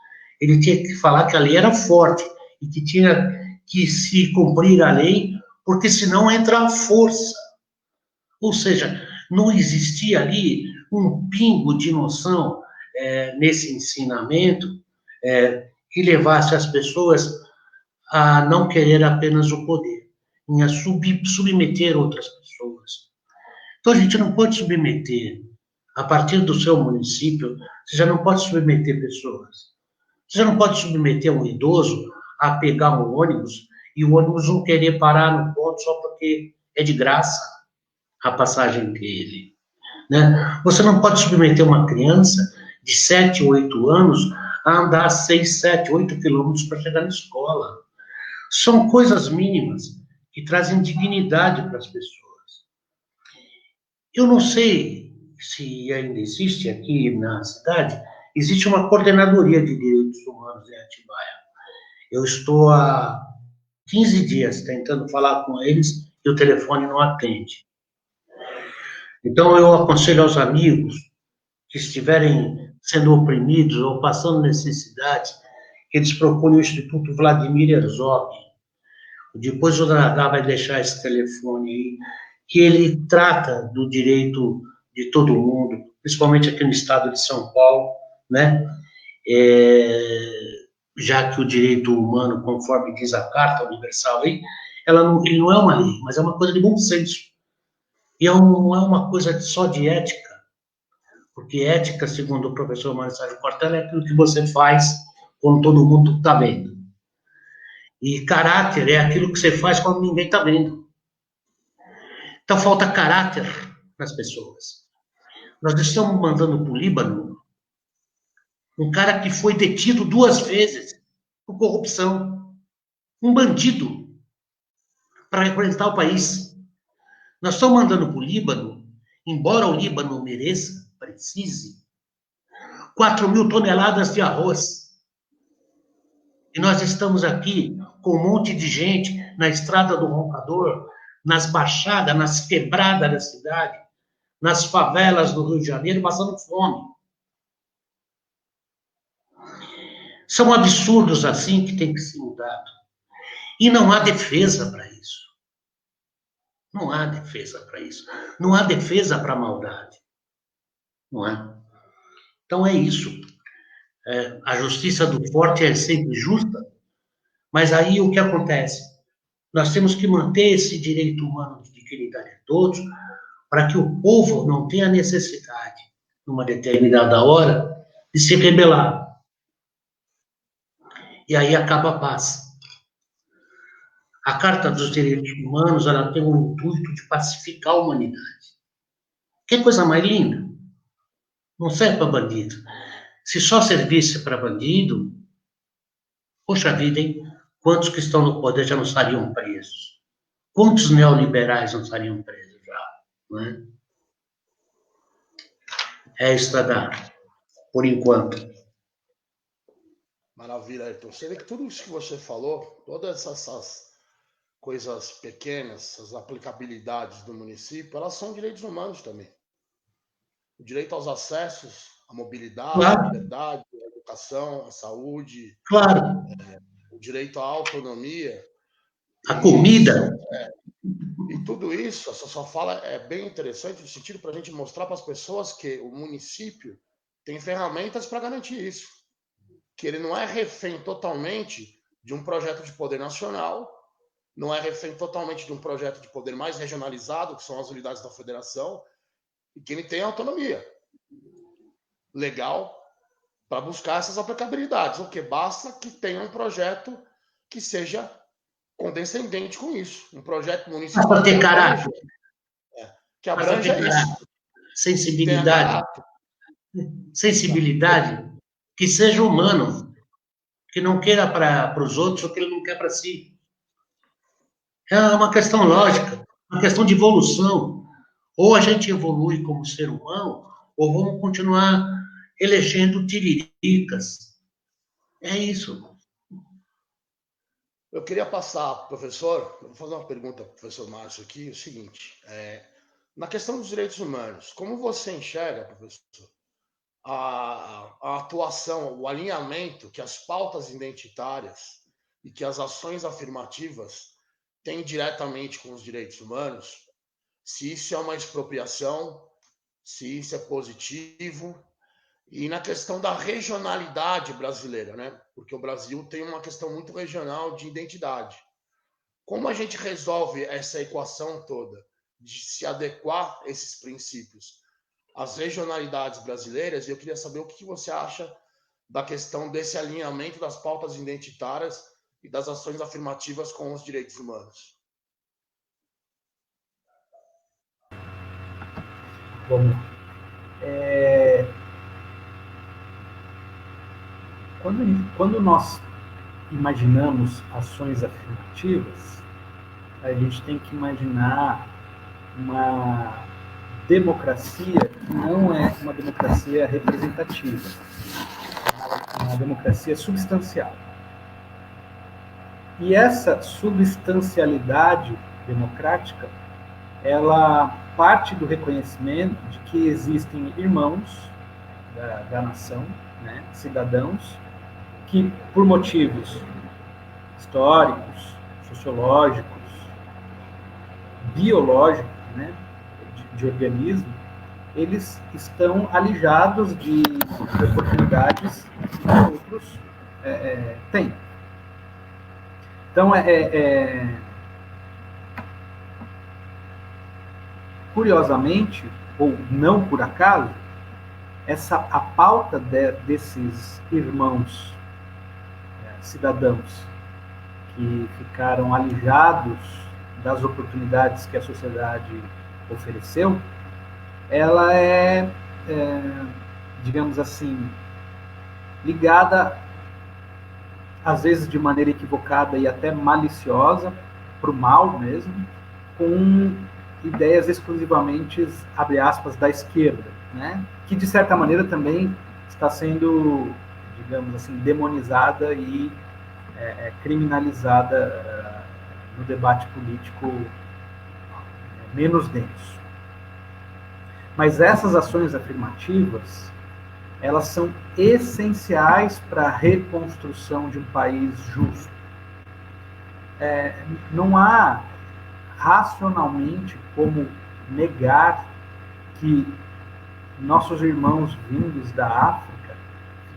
Ele tinha que falar que a lei era forte e que tinha que se cumprir a lei, porque senão entra a força. Ou seja, não existia ali um pingo de noção nesse ensinamento que levasse as pessoas a não querer apenas o poder, em a submeter outras pessoas. Então, a gente não pode submeter, a partir do seu município, você já não pode submeter pessoas. Você já não pode submeter um idoso a pegar um ônibus e o ônibus não querer parar no ponto só porque é de graça a passagem dele, né? Você não pode submeter uma criança de 7, 8 anos a andar 6, 7, 8 quilômetros para chegar na escola. São coisas mínimas que trazem dignidade para as pessoas. Eu não sei se ainda existe aqui na cidade, existe uma coordenadoria de direitos humanos em Atibaia. Eu estou há 15 dias tentando falar com eles e o telefone não atende. Então, eu aconselho aos amigos que estiverem sendo oprimidos ou passando necessidade, que eles procurem o Instituto Vladimir Herzog. Depois o Nadar vai deixar esse telefone aí, que ele trata do direito de todo mundo, principalmente aqui no estado de São Paulo, né? Já que o direito humano, conforme diz a Carta Universal aí, ele não é uma lei, mas é uma coisa de bom senso. E não é uma coisa só de ética, porque ética, segundo o professor Mário Sérgio Cortella, é aquilo que você faz quando todo mundo está vendo. E caráter é aquilo que você faz quando ninguém está vendo. Então falta caráter nas pessoas. Nós estamos mandando para o Líbano um cara que foi detido 2 vezes por corrupção. Um bandido para representar o país. Nós estamos mandando para o Líbano, embora o Líbano mereça, precise, 4.000 toneladas de arroz. E nós estamos aqui com um monte de gente na estrada do Roncador, nas baixadas, nas quebradas da cidade, nas favelas do Rio de Janeiro, passando fome. São absurdos assim que tem que ser mudado. E não há defesa para isso. Não há defesa para isso. Não há defesa para a maldade. Não é? Então é isso. A justiça do forte é sempre justa, mas aí o que acontece? Nós temos que manter esse direito humano de dignidade de todos, para que o povo não tenha necessidade, numa determinada hora, de se rebelar. E aí acaba a paz. A Carta dos Direitos Humanos, ela tem o intuito de pacificar a humanidade. Que coisa mais linda. Não serve para bandido. Se só servisse para bandido, poxa vida, hein? Quantos que estão no poder já não estariam presos? Quantos neoliberais não estariam presos já? Não é? É isso, Tadá, por enquanto. Maravilha, Ayrton. Você vê que tudo isso que você falou, todas essas coisas pequenas, essas aplicabilidades do município, elas são direitos humanos também. O direito aos acessos, à mobilidade, Claro. à liberdade, à educação, à saúde, Claro. o direito à autonomia. A comida. E tudo isso, essa sua fala é bem interessante no sentido para a gente mostrar para as pessoas que o município tem ferramentas para garantir isso. Que ele não é refém totalmente de um projeto de poder nacional não é refém totalmente de um projeto de poder mais regionalizado, que são as unidades da federação, e que ele tem autonomia legal para buscar essas aplicabilidades. O que basta que tenha um projeto que seja condescendente com isso, um projeto municipal Basta ter caráter. Que abranja isso. Sensibilidade. Sensibilidade, que seja humano, que não queira para os outros o que ele não quer para si. É uma questão lógica, uma questão de evolução. Ou a gente evolui como ser humano, ou vamos continuar elegendo tiriricas. É isso. Eu queria passar, professor, eu vou fazer uma pergunta para o professor Márcio aqui, o seguinte, na questão dos direitos humanos, como você enxerga, professor, a atuação, o alinhamento que as pautas identitárias e que as ações afirmativas têm diretamente com os direitos humanos, se isso é uma expropriação, se isso é positivo, e na questão da regionalidade brasileira, né? Porque o Brasil tem uma questão muito regional de identidade. Como a gente resolve essa equação toda de se adequar a esses princípios às regionalidades brasileiras? E eu queria saber o que você acha da questão desse alinhamento das pautas identitárias e das ações afirmativas com os direitos humanos. Bom, quando nós imaginamos ações afirmativas, a gente tem que imaginar uma democracia que não é uma democracia representativa, é uma democracia substancial. E essa substancialidade democrática, ela parte do reconhecimento de que existem irmãos da nação, né, cidadãos, que por motivos históricos, sociológicos, biológicos, né, de organismo, eles estão alijados de oportunidades que outros têm. Então, curiosamente, ou não por acaso, a pauta desses irmãos cidadãos que ficaram alijados das oportunidades que a sociedade ofereceu, ela digamos assim, ligada, às vezes de maneira equivocada e até maliciosa, para o mal mesmo, com ideias exclusivamente, abre aspas, da esquerda, né? Que de certa maneira também está sendo, digamos assim, demonizada e criminalizada no debate político menos denso. Mas essas ações afirmativas, elas são essenciais para a reconstrução de um país justo. Não há racionalmente como negar que nossos irmãos vindos da África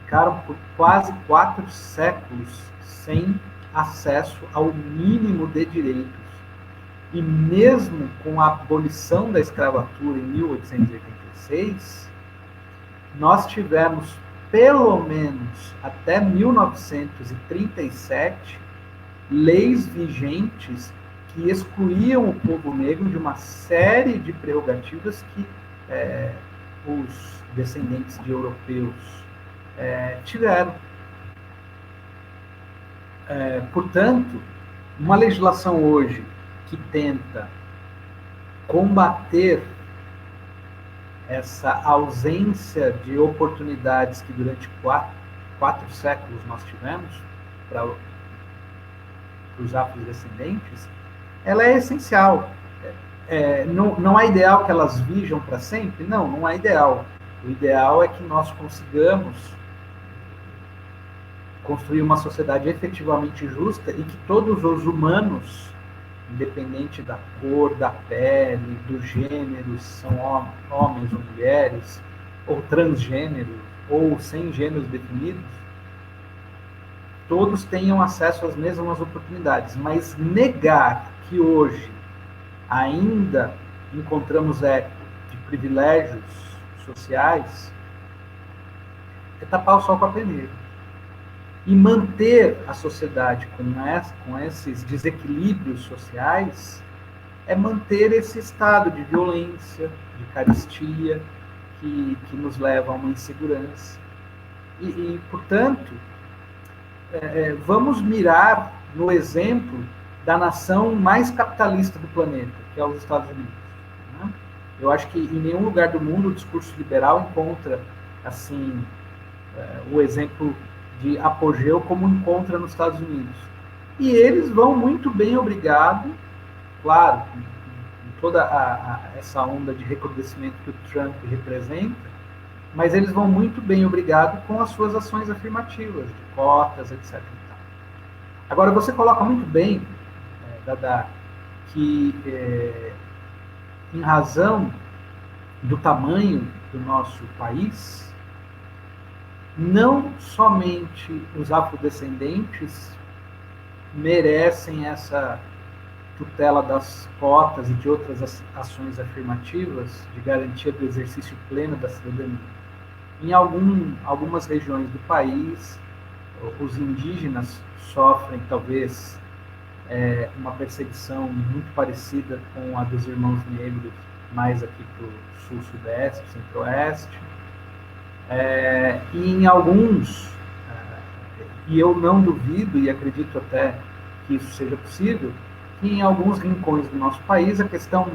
ficaram por quase 4 séculos sem acesso ao mínimo de direitos. E mesmo com a abolição da escravatura em 1886, nós tivemos, pelo menos até 1937, leis vigentes que excluíam o povo negro de uma série de prerrogativas que os descendentes de europeus tiveram. Portanto, uma legislação hoje que tenta combater essa ausência de oportunidades que durante 4 séculos nós tivemos para os afrodescendentes, ela é essencial. Não é ideal que elas vijam para sempre? Não é ideal. O ideal é que nós consigamos construir uma sociedade efetivamente justa e que todos os humanos, independente da cor, da pele, do gênero, são homens ou mulheres, ou transgêneros, ou sem gêneros definidos, todos tenham acesso às mesmas oportunidades, mas negar que hoje ainda encontramos eco de privilégios sociais é tapar o sol com a peneira. E manter a sociedade com esses desequilíbrios sociais é manter esse estado de violência, de carestia, que nos leva a uma insegurança. Portanto, vamos mirar no exemplo da nação mais capitalista do planeta, que é os Estados Unidos. Né? Eu acho que em nenhum lugar do mundo o discurso liberal encontra assim o exemplo de apogeu como encontra nos Estados Unidos. E eles vão muito bem, obrigado, claro, com toda essa onda de recrudescimento que o Trump representa, mas eles vão muito bem, obrigado, com as suas ações afirmativas, de cotas, etc. Agora, você coloca muito bem, Dada, que em razão do tamanho do nosso país, não somente os afrodescendentes merecem essa tutela das cotas e de outras ações afirmativas de garantia do exercício pleno da cidadania. Em algumas regiões do país, os indígenas sofrem, talvez, uma perseguição muito parecida com a dos irmãos negros, mais aqui para o sul-sudeste, centro-oeste. E em alguns, e eu não duvido e acredito até que isso seja possível, que em alguns rincões do nosso país a questão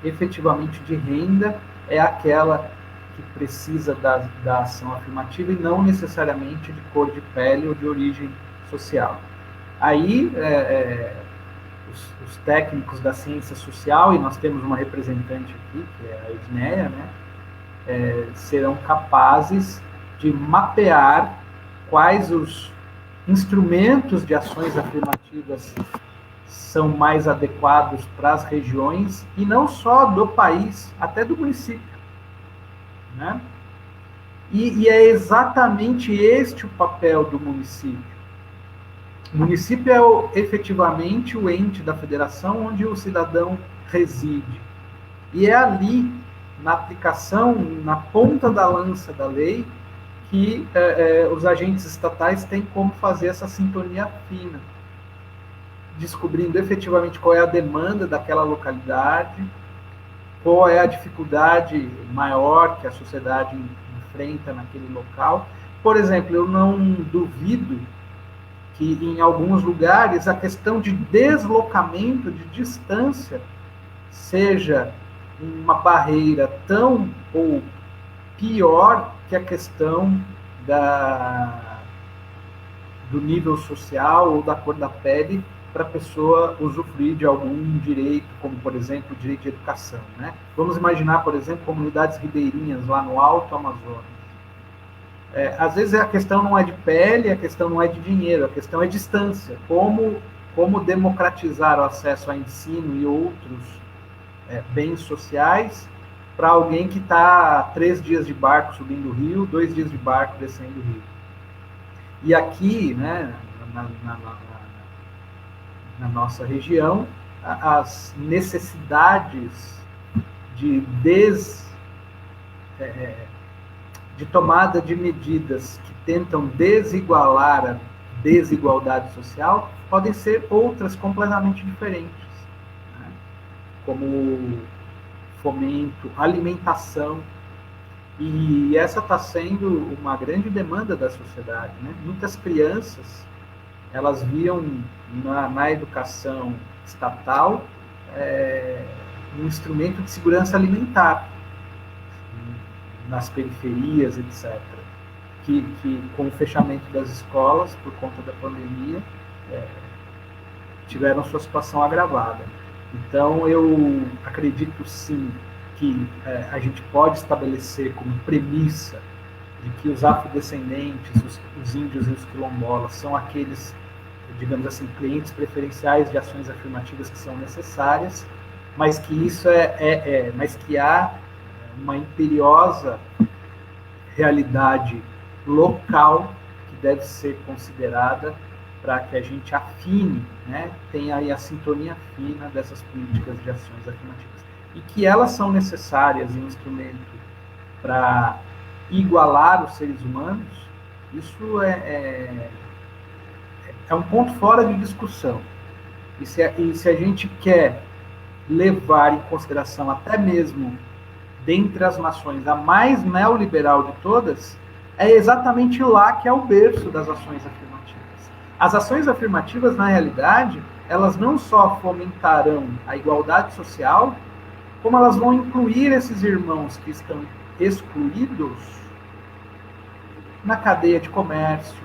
efetivamente de renda é aquela que precisa da ação afirmativa e não necessariamente de cor de pele ou de origem social. Aí, os técnicos da ciência social, e nós temos uma representante aqui, que é a Edneia, né, serão capazes de mapear quais os instrumentos de ações afirmativas são mais adequados para as regiões, e não só do país, até do município. Né? E é exatamente este o papel do município. O município é efetivamente o ente da federação onde o cidadão reside. E é ali, na aplicação, na ponta da lança da lei, que os agentes estatais têm como fazer essa sintonia fina, descobrindo efetivamente qual é a demanda daquela localidade, qual é a dificuldade maior que a sociedade enfrenta naquele local. Por exemplo, eu não duvido que em alguns lugares a questão de deslocamento, de distância, seja uma barreira tão ou pior que a questão do nível social ou da cor da pele para a pessoa usufruir de algum direito, como, por exemplo, o direito de educação. Né? Vamos imaginar, por exemplo, comunidades ribeirinhas lá no Alto Amazonas. Às vezes a questão não é de pele, a questão não é de dinheiro, a questão é distância. Como democratizar o acesso a ensino e outros bens sociais para alguém que está 3 dias de barco subindo o rio, 2 dias de barco descendo o rio. E aqui, né, na nossa região, as necessidades de tomada de medidas que tentam desigualar a desigualdade social podem ser outras completamente diferentes, né? Como fomento, alimentação, e essa está sendo uma grande demanda da sociedade, né? Muitas crianças, elas viam na educação estatal um instrumento de segurança alimentar, nas periferias, etc., que com o fechamento das escolas, por conta da pandemia, tiveram sua situação agravada. Então, eu acredito, sim, que a gente pode estabelecer como premissa de que os afrodescendentes, os índios e os quilombolas são aqueles, digamos assim, clientes preferenciais de ações afirmativas que são necessárias, mas que isso mas que há uma imperiosa realidade local que deve ser considerada para que a gente afine, né, tenha aí a sintonia fina dessas políticas de ações afirmativas. E que elas são necessárias e um instrumento para igualar os seres humanos, isso é um ponto fora de discussão. E se a gente quer levar em consideração até mesmo dentre as nações a mais neoliberal de todas, é exatamente lá que é o berço das ações afirmativas. As ações afirmativas, na realidade, elas não só fomentarão a igualdade social, como elas vão incluir esses irmãos que estão excluídos na cadeia de comércio,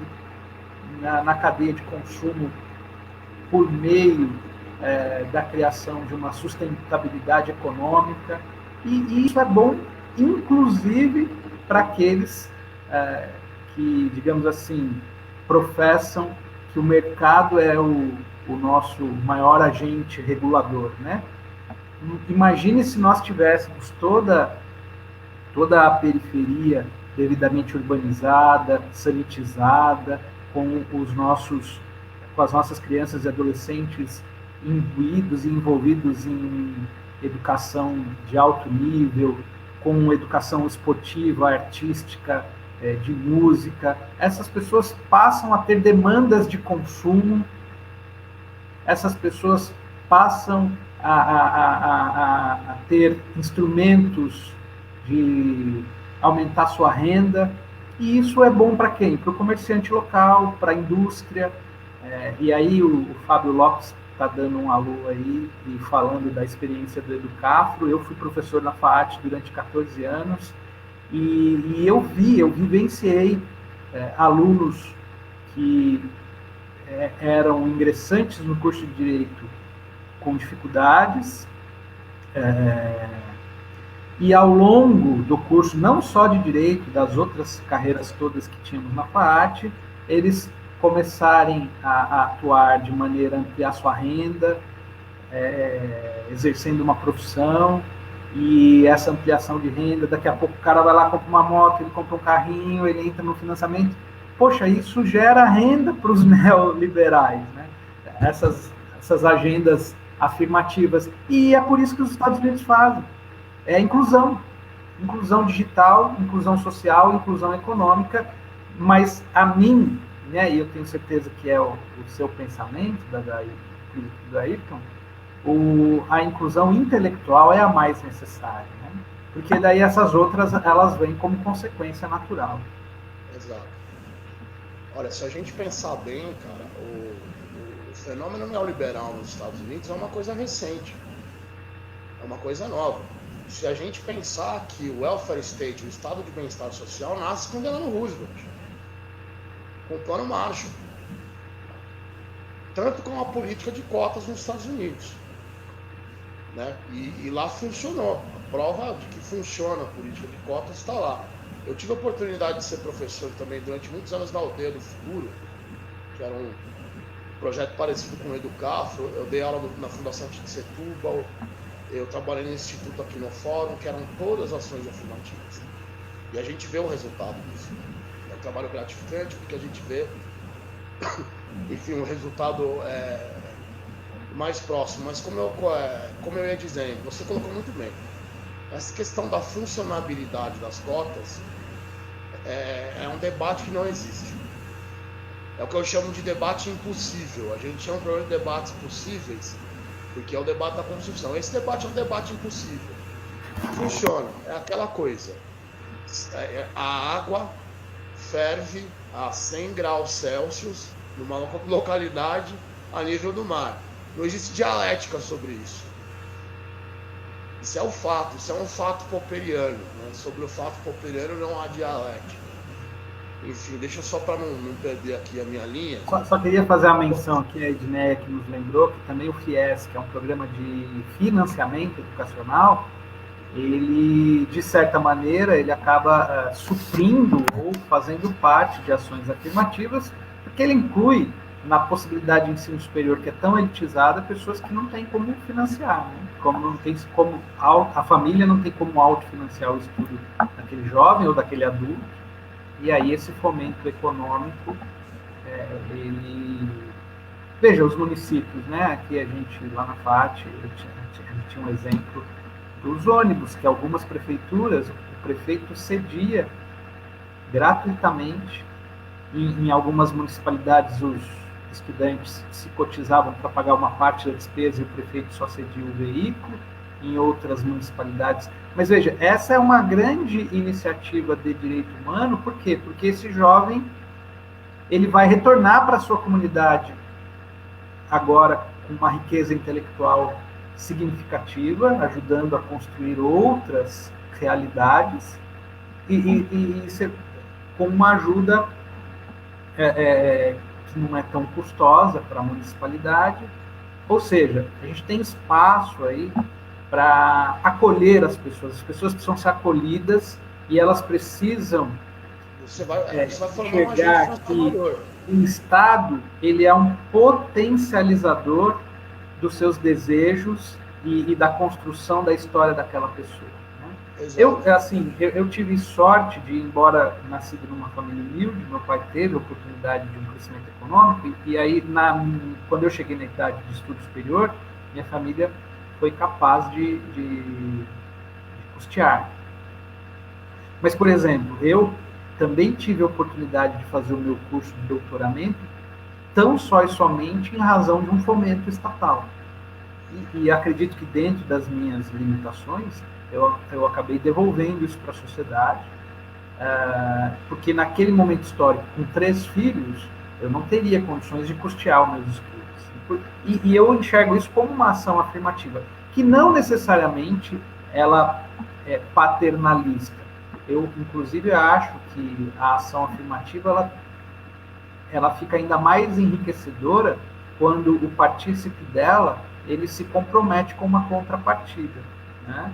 na cadeia de consumo, por meio da criação de uma sustentabilidade econômica. E isso é bom, inclusive, para aqueles que, digamos assim, professam que o mercado é o nosso maior agente regulador, né? Imagine se nós tivéssemos toda a periferia devidamente urbanizada, sanitizada, com as nossas crianças e adolescentes imbuídos e envolvidos em educação de alto nível, com educação esportiva, artística, de música. Essas pessoas passam a ter demandas de consumo, essas pessoas passam a ter instrumentos de aumentar sua renda, e isso é bom para quem? Para o comerciante local, para a indústria. E aí o Fábio Lopes está dando um alô aí e falando da experiência do Educafro. Eu fui professor na FAAT durante 14 anos e eu vivenciei alunos que eram ingressantes no curso de Direito com dificuldades, e ao longo do curso, não só de Direito, das outras carreiras todas que tínhamos na FAAT, eles começarem a atuar de maneira a ampliar sua renda, exercendo uma profissão, e essa ampliação de renda, daqui a pouco o cara vai lá, compra uma moto, ele compra um carrinho, ele entra no financiamento. Poxa, isso gera renda para os neoliberais, né? Essas agendas afirmativas. E é por isso que os Estados Unidos fazem. É inclusão digital, inclusão social, inclusão econômica, mas a mim, né, e eu tenho certeza que é o seu pensamento, da Ayrton, a inclusão intelectual é a mais necessária, né? Porque daí essas outras, elas vêm como consequência natural. Exato. Olha, se a gente pensar bem, cara, o fenômeno neoliberal nos Estados Unidos é uma coisa recente, é uma coisa nova. Se a gente pensar que o welfare state, o estado de bem-estar social, nasce com Delano Roosevelt, com o Plano Marshall, tanto com a política de cotas nos Estados Unidos, né? E lá funcionou. A prova de que funciona a política de cotas está lá. Eu tive a oportunidade de ser professor também durante muitos anos na Aldeia do Futuro, que era um projeto parecido com o Educafro. Eu dei aula na Fundação de Setúbal, eu trabalhei no Instituto aqui no Fórum, que eram todas ações afirmativas. E a gente vê o resultado disso. É um trabalho gratificante, porque a gente vê, enfim, o resultado mais próximo. Mas como eu ia dizendo, você colocou muito bem, essa questão da funcionabilidade das cotas é um debate que não existe. É o que eu chamo de debate impossível. A gente chama de debates possíveis, porque é o debate da Constituição. Esse debate é um debate impossível. Funciona, é aquela coisa. A água ferve a 100 graus Celsius numa localidade a nível do mar. Não existe dialética sobre isso. Isso é o fato, isso é um fato popperiano, né? Sobre o fato popperiano não há dialética. Enfim, deixa só para não perder aqui a minha linha. Só queria fazer a menção aqui, a Edneia que nos lembrou, que também o FIES, que é um programa de financiamento educacional, ele, de certa maneira, ele acaba suprindo ou fazendo parte de ações afirmativas, porque ele inclui na possibilidade de ensino superior, que é tão elitizada, pessoas que não têm como financiar, né? A família não tem como autofinanciar o estudo daquele jovem ou daquele adulto, E aí esse fomento econômico, ele... Veja, os municípios, né? Aqui a gente, lá na FAT, a gente tinha um exemplo dos ônibus, que algumas prefeituras, o prefeito cedia gratuitamente. Em algumas municipalidades, os estudantes se cotizavam para pagar uma parte da despesa e o prefeito só cedia o veículo. Em outras municipalidades. Mas veja, essa é uma grande iniciativa de direito humano. Por quê? Porque esse jovem ele vai retornar para a sua comunidade agora com uma riqueza intelectual significativa, ajudando a construir outras realidades e com uma ajuda que não é tão custosa para a municipalidade. Ou seja, a gente tem espaço aí para acolher as pessoas precisam ser acolhidas e elas precisam você vai enxergar que o Estado ele é um potencializador dos seus desejos e da construção da história daquela pessoa. Né? Eu tive sorte de, embora nascido numa família humilde, meu pai teve a oportunidade de um crescimento econômico, e aí, quando eu cheguei na idade de estudo superior, minha família foi capaz de custear. Mas, por exemplo, eu também tive a oportunidade de fazer o meu curso de doutoramento tão só e somente em razão de um fomento estatal. E acredito que dentro das minhas limitações, eu acabei devolvendo isso para a sociedade, porque naquele momento histórico, com 3 filhos, eu não teria condições de custear os meus estudos. E eu enxergo isso como uma ação afirmativa, que não necessariamente ela é paternalista. Eu, inclusive, acho que a ação afirmativa ela fica ainda mais enriquecedora quando o partícipe dela ele se compromete com uma contrapartida. Né?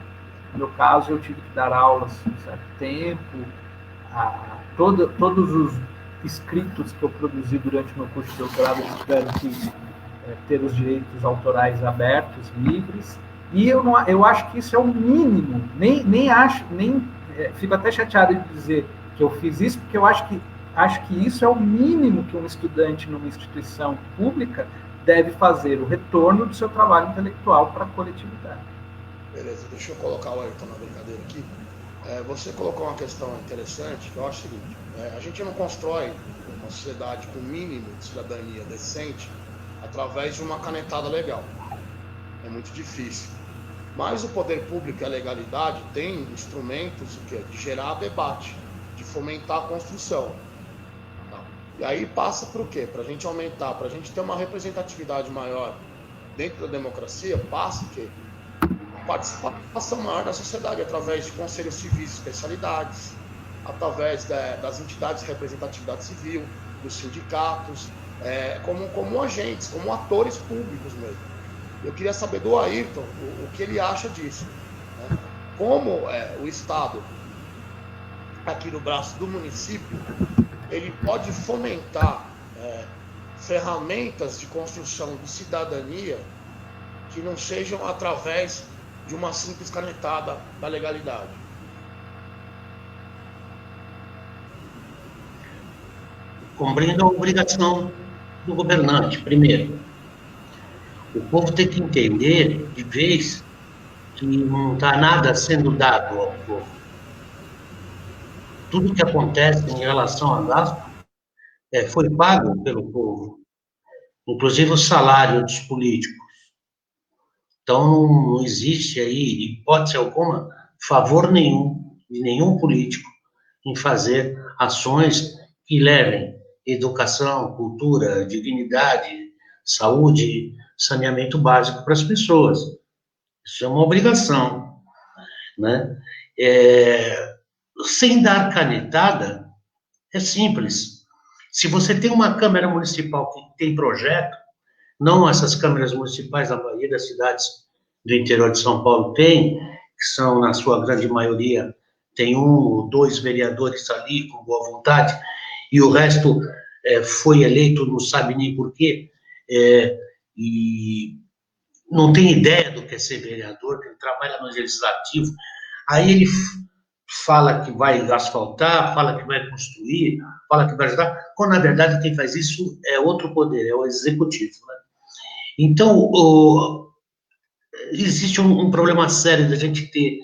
No meu caso, eu tive que dar aulas um certo tempo, todos os escritos que eu produzi durante o meu curso de doutorado tiveram que ter os direitos autorais abertos, livres, e eu acho que isso é o mínimo, fico até chateado de dizer que eu fiz isso, porque eu acho que isso é o mínimo que um estudante numa instituição pública deve fazer, o retorno do seu trabalho intelectual para a coletividade. Beleza, deixa eu colocar o Ayrton na brincadeira aqui. Você colocou uma questão interessante, que eu acho o seguinte, a gente não constrói uma sociedade com o mínimo de cidadania decente através de uma canetada legal. É muito difícil. Mas o poder público e a legalidade têm instrumentos de gerar debate, de fomentar a construção. E aí passa por o quê? Para a gente aumentar, para a gente ter uma representatividade maior dentro da democracia, passa o quê? A participação maior da sociedade, através de conselhos civis de especialidades, através das entidades de representatividade civil, dos sindicatos, como agentes, como atores públicos mesmo. Eu queria saber do Ayrton o que ele acha disso. Né? Como o Estado, aqui no braço do município, ele pode fomentar ferramentas de construção de cidadania que não sejam através de uma simples canetada da legalidade. Compreendo a obrigação do governante, primeiro. O povo tem que entender, de vez, que não está nada sendo dado ao povo. Tudo que acontece em relação a gasto foi pago pelo povo, inclusive o salário dos políticos. Então, não existe aí, hipótese alguma, favor nenhum de nenhum político em fazer ações que levem educação, cultura, dignidade, saúde, saneamento básico para as pessoas. Isso é uma obrigação, né? Sem dar canetada, é simples. Se você tem uma Câmara Municipal que tem projeto, não essas câmaras municipais, a maioria das cidades do interior de São Paulo tem, que são, na sua grande maioria, tem 1 ou 2 vereadores ali com boa vontade, e o resto foi eleito, não sabe nem por quê, e não tem ideia do que é ser vereador, que ele trabalha no legislativo, aí ele fala que vai asfaltar, fala que vai construir, fala que vai ajudar, quando na verdade quem faz isso é outro poder, é o executivo, né? Então, existe um problema sério da gente ter,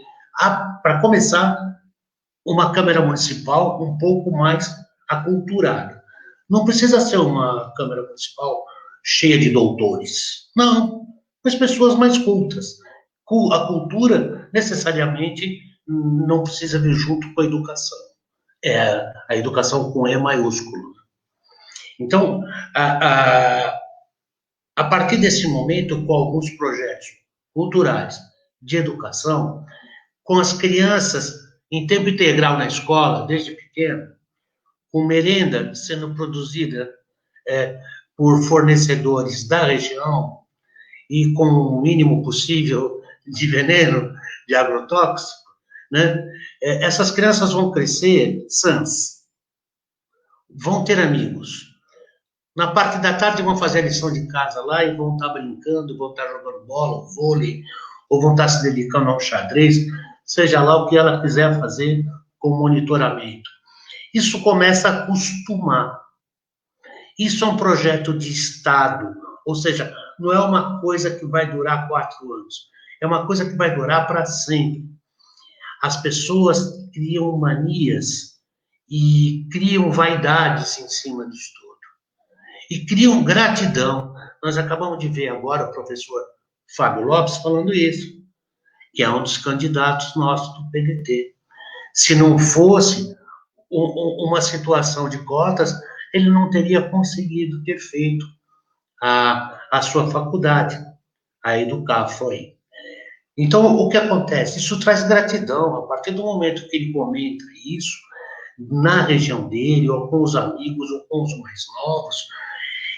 para começar, uma Câmara Municipal um pouco mais aculturada. Não precisa ser uma Câmara Municipal cheia de doutores. Não, mas pessoas mais cultas. A cultura, necessariamente, não precisa vir junto com a educação. É a educação com E maiúsculo. Então, a partir desse momento, com alguns projetos culturais de educação, com as crianças em tempo integral na escola, desde pequeno, com merenda sendo produzida por fornecedores da região e com o mínimo possível de veneno, de agrotóxico, né? Essas crianças vão crescer sãs, vão ter amigos. Na parte da tarde vão fazer a lição de casa lá e vão estar brincando, vão estar jogando bola, vôlei, ou vão estar se dedicando ao xadrez, seja lá o que ela quiser fazer com monitoramento. Isso começa a acostumar. Isso é um projeto de Estado, ou seja, não é uma coisa que vai durar 4 anos, é uma coisa que vai durar para sempre. As pessoas criam manias e criam vaidades em cima disso tudo. E criam gratidão. Nós acabamos de ver agora o professor Fábio Lopes falando isso, que é um dos candidatos nossos do PDT. Se não fosse uma situação de cotas, ele não teria conseguido ter feito a sua faculdade, a Educar foi. Então, o que acontece? Isso traz gratidão. A partir do momento que ele comenta isso, na região dele, ou com os amigos, ou com os mais novos,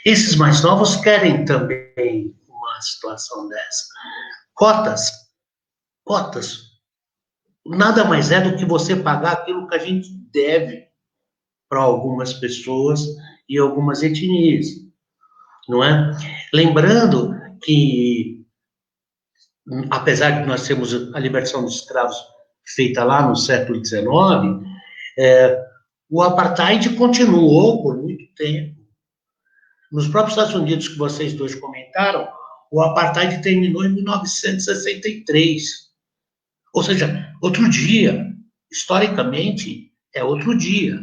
esses mais novos querem também uma situação dessa. Cotas. Nada mais é do que você pagar aquilo que a gente deve para algumas pessoas e algumas etnias, não é? Lembrando que, apesar de nós termos a libertação dos escravos feita lá no século XIX, o apartheid continuou por muito tempo. Nos próprios Estados Unidos, que vocês dois comentaram, o apartheid terminou em 1963. Ou seja, outro dia. Historicamente, é outro dia.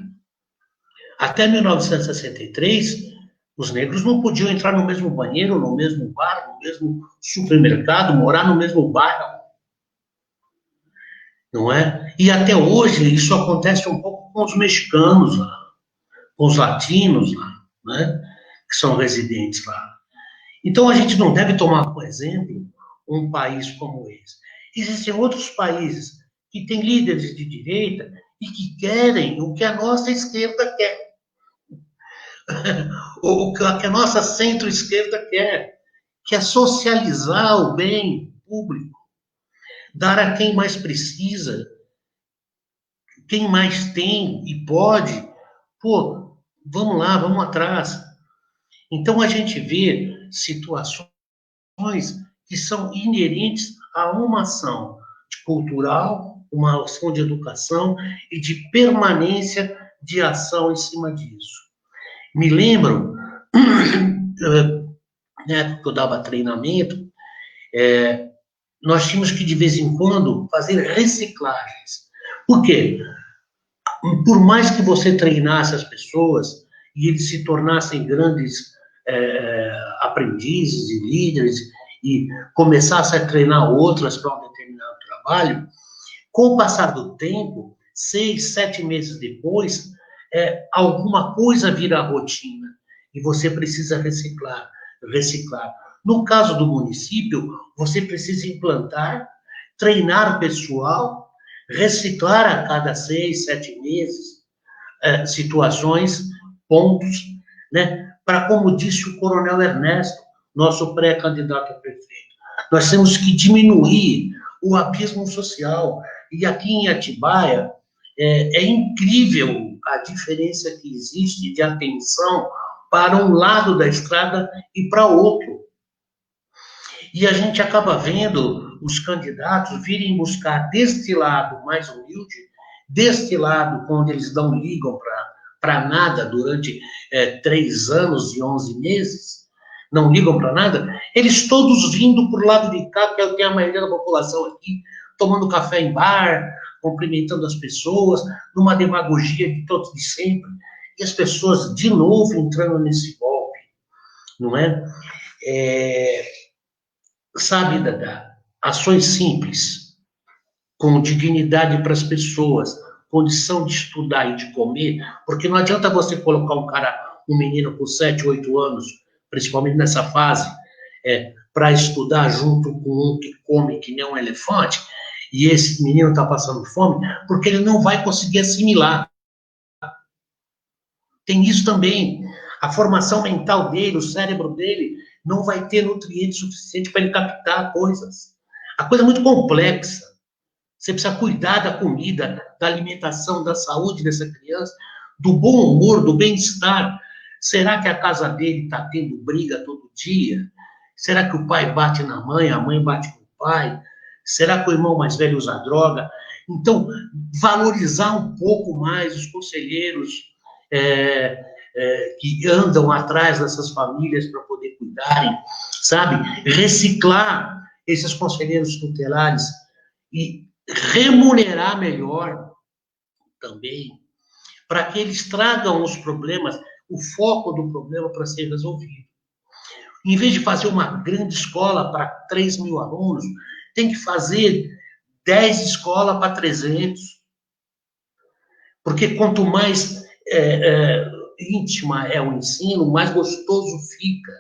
Até 1963, os negros não podiam entrar no mesmo banheiro, no mesmo bar, no mesmo supermercado, morar no mesmo bairro. Não é? E até hoje, isso acontece um pouco com os mexicanos lá, com os latinos lá, né? Que são residentes lá. Então, a gente não deve tomar, por exemplo, um país como esse. Existem outros países que têm líderes de direita e que querem o que a nossa esquerda quer. O que a nossa centro-esquerda quer, que é socializar o bem público, dar a quem mais precisa, quem mais tem e pode. Pô, vamos lá, vamos atrás. Então, a gente vê situações que são inerentes a uma ação cultural, uma ação de educação e de permanência de ação em cima disso. Me lembro, na época que eu dava treinamento, nós tínhamos que, de vez em quando, fazer reciclagens. Por quê? Por mais que você treinasse as pessoas e eles se tornassem grandes aprendizes e líderes e começassem a treinar outras para um determinado trabalho, com o passar do tempo, 6, 7 meses depois, alguma coisa vira rotina e você precisa reciclar. No caso do município, você precisa implantar, treinar o pessoal, reciclar a cada 6, 7 meses situações, pontos, né? Para, como disse o coronel Ernesto, nosso pré-candidato a prefeito, nós temos que diminuir o abismo social. E aqui em Atibaia, é incrível a diferença que existe de atenção para um lado da estrada e para outro. E a gente acaba vendo os candidatos virem buscar deste lado mais humilde deste lado, quando eles não ligam para nada durante 3 anos e 11 meses, não ligam para nada, eles todos vindo por lado de cá, que tem a maioria da população aqui, tomando café em bar, cumprimentando as pessoas, numa demagogia de todos de sempre, e as pessoas, de novo, entrando nesse golpe, não é? Sabe, Dada, ações simples, com dignidade para as pessoas, condição de estudar e de comer, porque não adianta você colocar um menino com 7, 8 anos, principalmente nessa fase, para estudar junto com um que come que nem um elefante, e esse menino está passando fome, porque ele não vai conseguir assimilar. Tem isso também. A formação mental dele, o cérebro dele, não vai ter nutriente suficiente para ele captar coisas. A coisa é muito complexa. Você precisa cuidar da comida, da alimentação, da saúde dessa criança, do bom humor, do bem-estar. Será que a casa dele está tendo briga todo dia? Será que o pai bate na mãe, a mãe bate com o pai? Será que o irmão mais velho usa droga? Então, valorizar um pouco mais os conselheiros que andam atrás dessas famílias para poder cuidarem, sabe? Reciclar esses conselheiros tutelares e remunerar melhor também, para que eles tragam os problemas, o foco do problema para ser resolvido. Em vez de fazer uma grande escola para 3 mil alunos, tem que fazer 10 escolas para 300. Porque quanto mais íntima é o ensino, mais gostoso fica,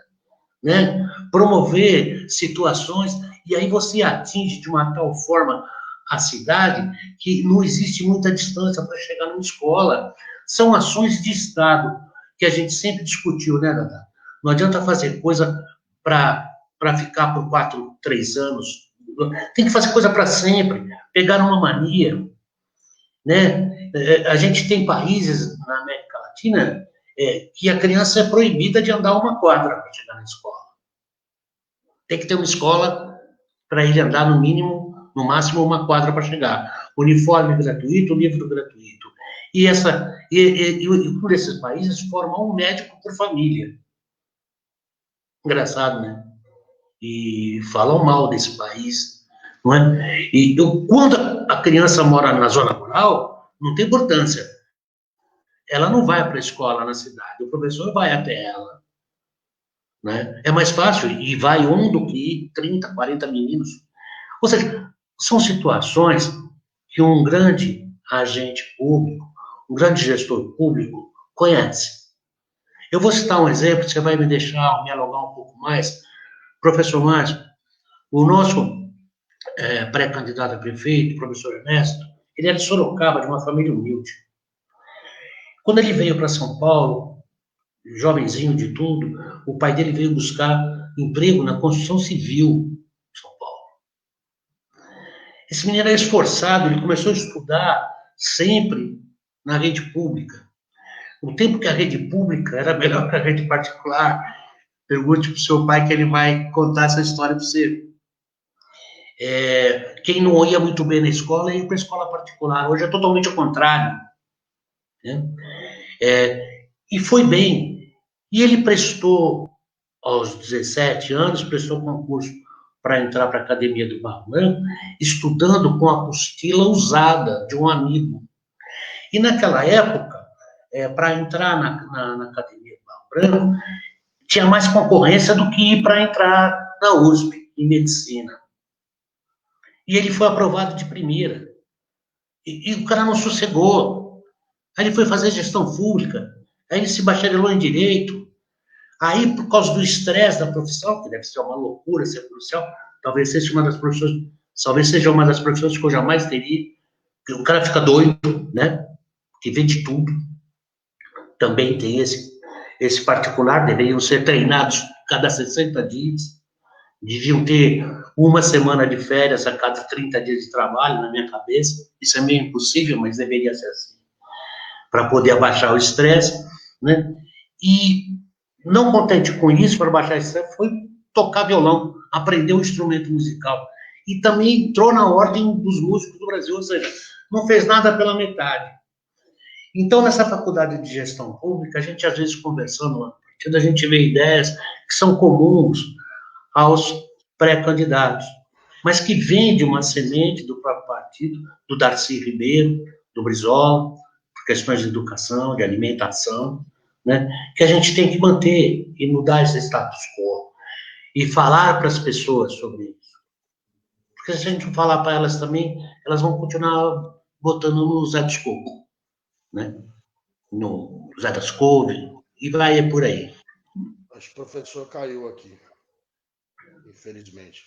né? Promover situações, e aí você atinge de uma tal forma a cidade que não existe muita distância para chegar numa escola. São ações de Estado que a gente sempre discutiu, né, Dada? Não adianta fazer coisa para ficar por 4, 3 anos. Tem que fazer coisa para sempre. Pegar uma mania, né? A gente tem países na América Latina que a criança é proibida de andar 1 quadra para chegar na escola. Tem que ter uma escola para ele andar no mínimo, no máximo 1 quadra para chegar. Uniforme gratuito, livro gratuito. E um desses países forma um médico por família. Engraçado, né? E falam mal desse país, não é? E quando a criança mora na zona rural, não tem importância. Ela não vai para a escola na cidade, o professor vai até ela. Né? É mais fácil, e vai um do que 30, 40 meninos. Ou seja, são situações que um grande agente público, um grande gestor público conhece. Eu vou citar um exemplo, você vai me deixar me alongar um pouco mais. Professor Márcio, o nosso pré-candidato a prefeito, professor Ernesto, ele era de Sorocaba, de uma família humilde. Quando ele veio para São Paulo, jovenzinho de tudo, o pai dele veio buscar emprego na construção civil de São Paulo. Esse menino era esforçado, ele começou a estudar sempre na rede pública. O tempo que a rede pública era melhor que a rede particular. Pergunte para o seu pai que ele vai contar essa história para você. Quem não ia muito bem na escola ia para a escola particular. Hoje é totalmente o contrário. Né? E foi bem. E ele prestou, aos 17 anos, prestou concurso para entrar para a Academia do Barro Branco, estudando com a apostila usada de um amigo. E naquela época, para entrar na Academia do Barro Branco, tinha mais concorrência do que para entrar na USP, em medicina. E ele foi aprovado de primeira. E o cara não sossegou. Aí ele foi fazer gestão pública. Aí ele se bacharelou em Direito. Aí, por causa do estresse da profissão, que deve ser uma loucura ser policial, talvez seja uma das profissões que eu jamais teria. O cara fica doido, né? Que vê de tudo. Também tem esse particular, deveriam ser treinados cada 60 dias. Deviam ter 1 semana de férias a cada 30 dias de trabalho, na minha cabeça. Isso é meio impossível, mas deveria ser assim. Para poder abaixar o estresse, né? E, não contente com isso, para baixar o estresse, foi tocar violão, aprender um instrumento musical. E também entrou na ordem dos músicos do Brasil, ou seja, não fez nada pela metade. Então, nessa faculdade de gestão pública, a gente, às vezes, conversando, a gente vê ideias que são comuns aos pré-candidatos, mas que vêm de uma semente do próprio partido, do Darcy Ribeiro, do Brizola, por questões de educação, de alimentação, né, que a gente tem que manter e mudar esse status quo e falar para as pessoas sobre isso. Porque se a gente não falar para elas também, elas vão continuar botando no Zé dos Coco, né? No Zé das Couve, e vai por aí. Acho que o professor caiu aqui, infelizmente.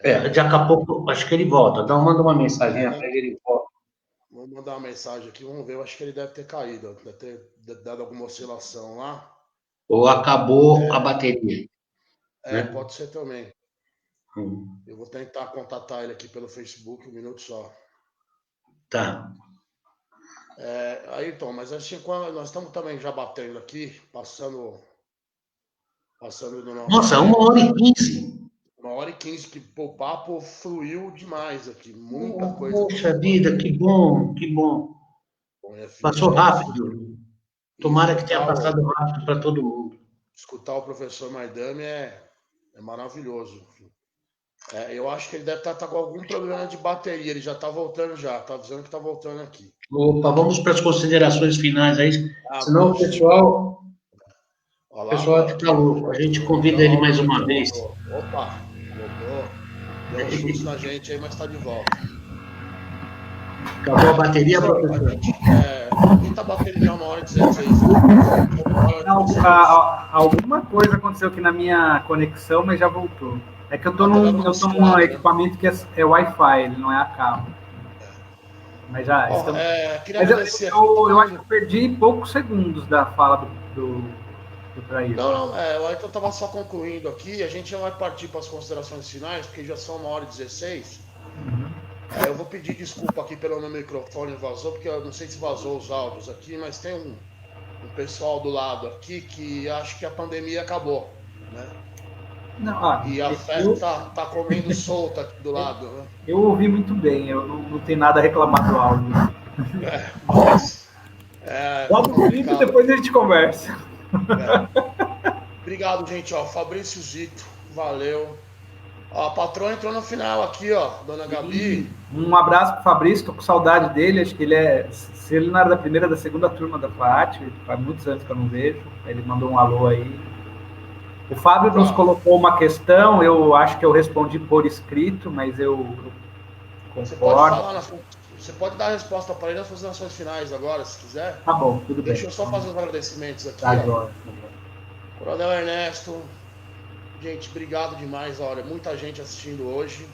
Daqui a pouco, acho que ele volta. Então, manda uma mensagem para ele volta. Vou mandar uma mensagem aqui, vamos ver. Eu acho que ele deve ter caído, deve ter dado alguma oscilação lá. Ou acabou a bateria. Né? Pode ser também. Eu vou tentar contatar ele aqui pelo Facebook, um minuto só. Tá. Ayrton, mas assim, nós estamos também já batendo aqui, passando do nosso... Nossa, 1h15. 1h15, que o papo fluiu demais aqui, muita coisa. Poxa vida, que bom, que bom. Passou rápido. Tomara que tenha passado rápido para todo mundo. Escutar o professor Maidame é maravilhoso. Eu acho que ele deve estar com algum problema de bateria, ele já está voltando já, está dizendo que está voltando aqui. Opa, vamos para as considerações finais aí, senão o pessoal fica louco, a gente convida ele mais uma vez. Opa, voltou, deu um chute na gente aí, mas está de volta. Acabou a bateria, professor? Quem está batendo já 1h16. Alguma coisa aconteceu aqui na minha conexão, mas já voltou. É que eu tô num equipamento que é Wi-Fi, ele não é a cabo. Mas já estamos... Mas eu acho que eu perdi poucos segundos da fala do Traíra. Não, o Ayrton estava só concluindo aqui, a gente já vai partir para as considerações finais, porque já são 1h16. Eu vou pedir desculpa aqui pelo meu microfone vazou, porque eu não sei se vazou os áudios aqui, mas tem um pessoal do lado aqui que acha que a pandemia acabou, né? Não, e a festa tá comendo solta aqui do lado, né? Eu ouvi muito bem, eu não tenho nada a reclamar do áudio. Logo o vídeo, depois a gente conversa. Obrigado, gente. Fabrício Zito, valeu. A patroa entrou no final aqui, dona Gabi. Um abraço pro Fabrício, tô com saudade dele, acho que se ele não era da primeira, da segunda turma da FAT, faz muitos anos que eu não vejo, ele mandou um alô aí. O Fábio nos colocou uma questão, eu acho que eu respondi por escrito, mas eu concordo. Você pode dar a resposta para ele nas considerações finais agora, se quiser. Tá bom, tudo bem. Deixa eu só fazer os agradecimentos aqui. Agora. Coronel Ernesto, gente, obrigado demais, olha, muita gente assistindo hoje.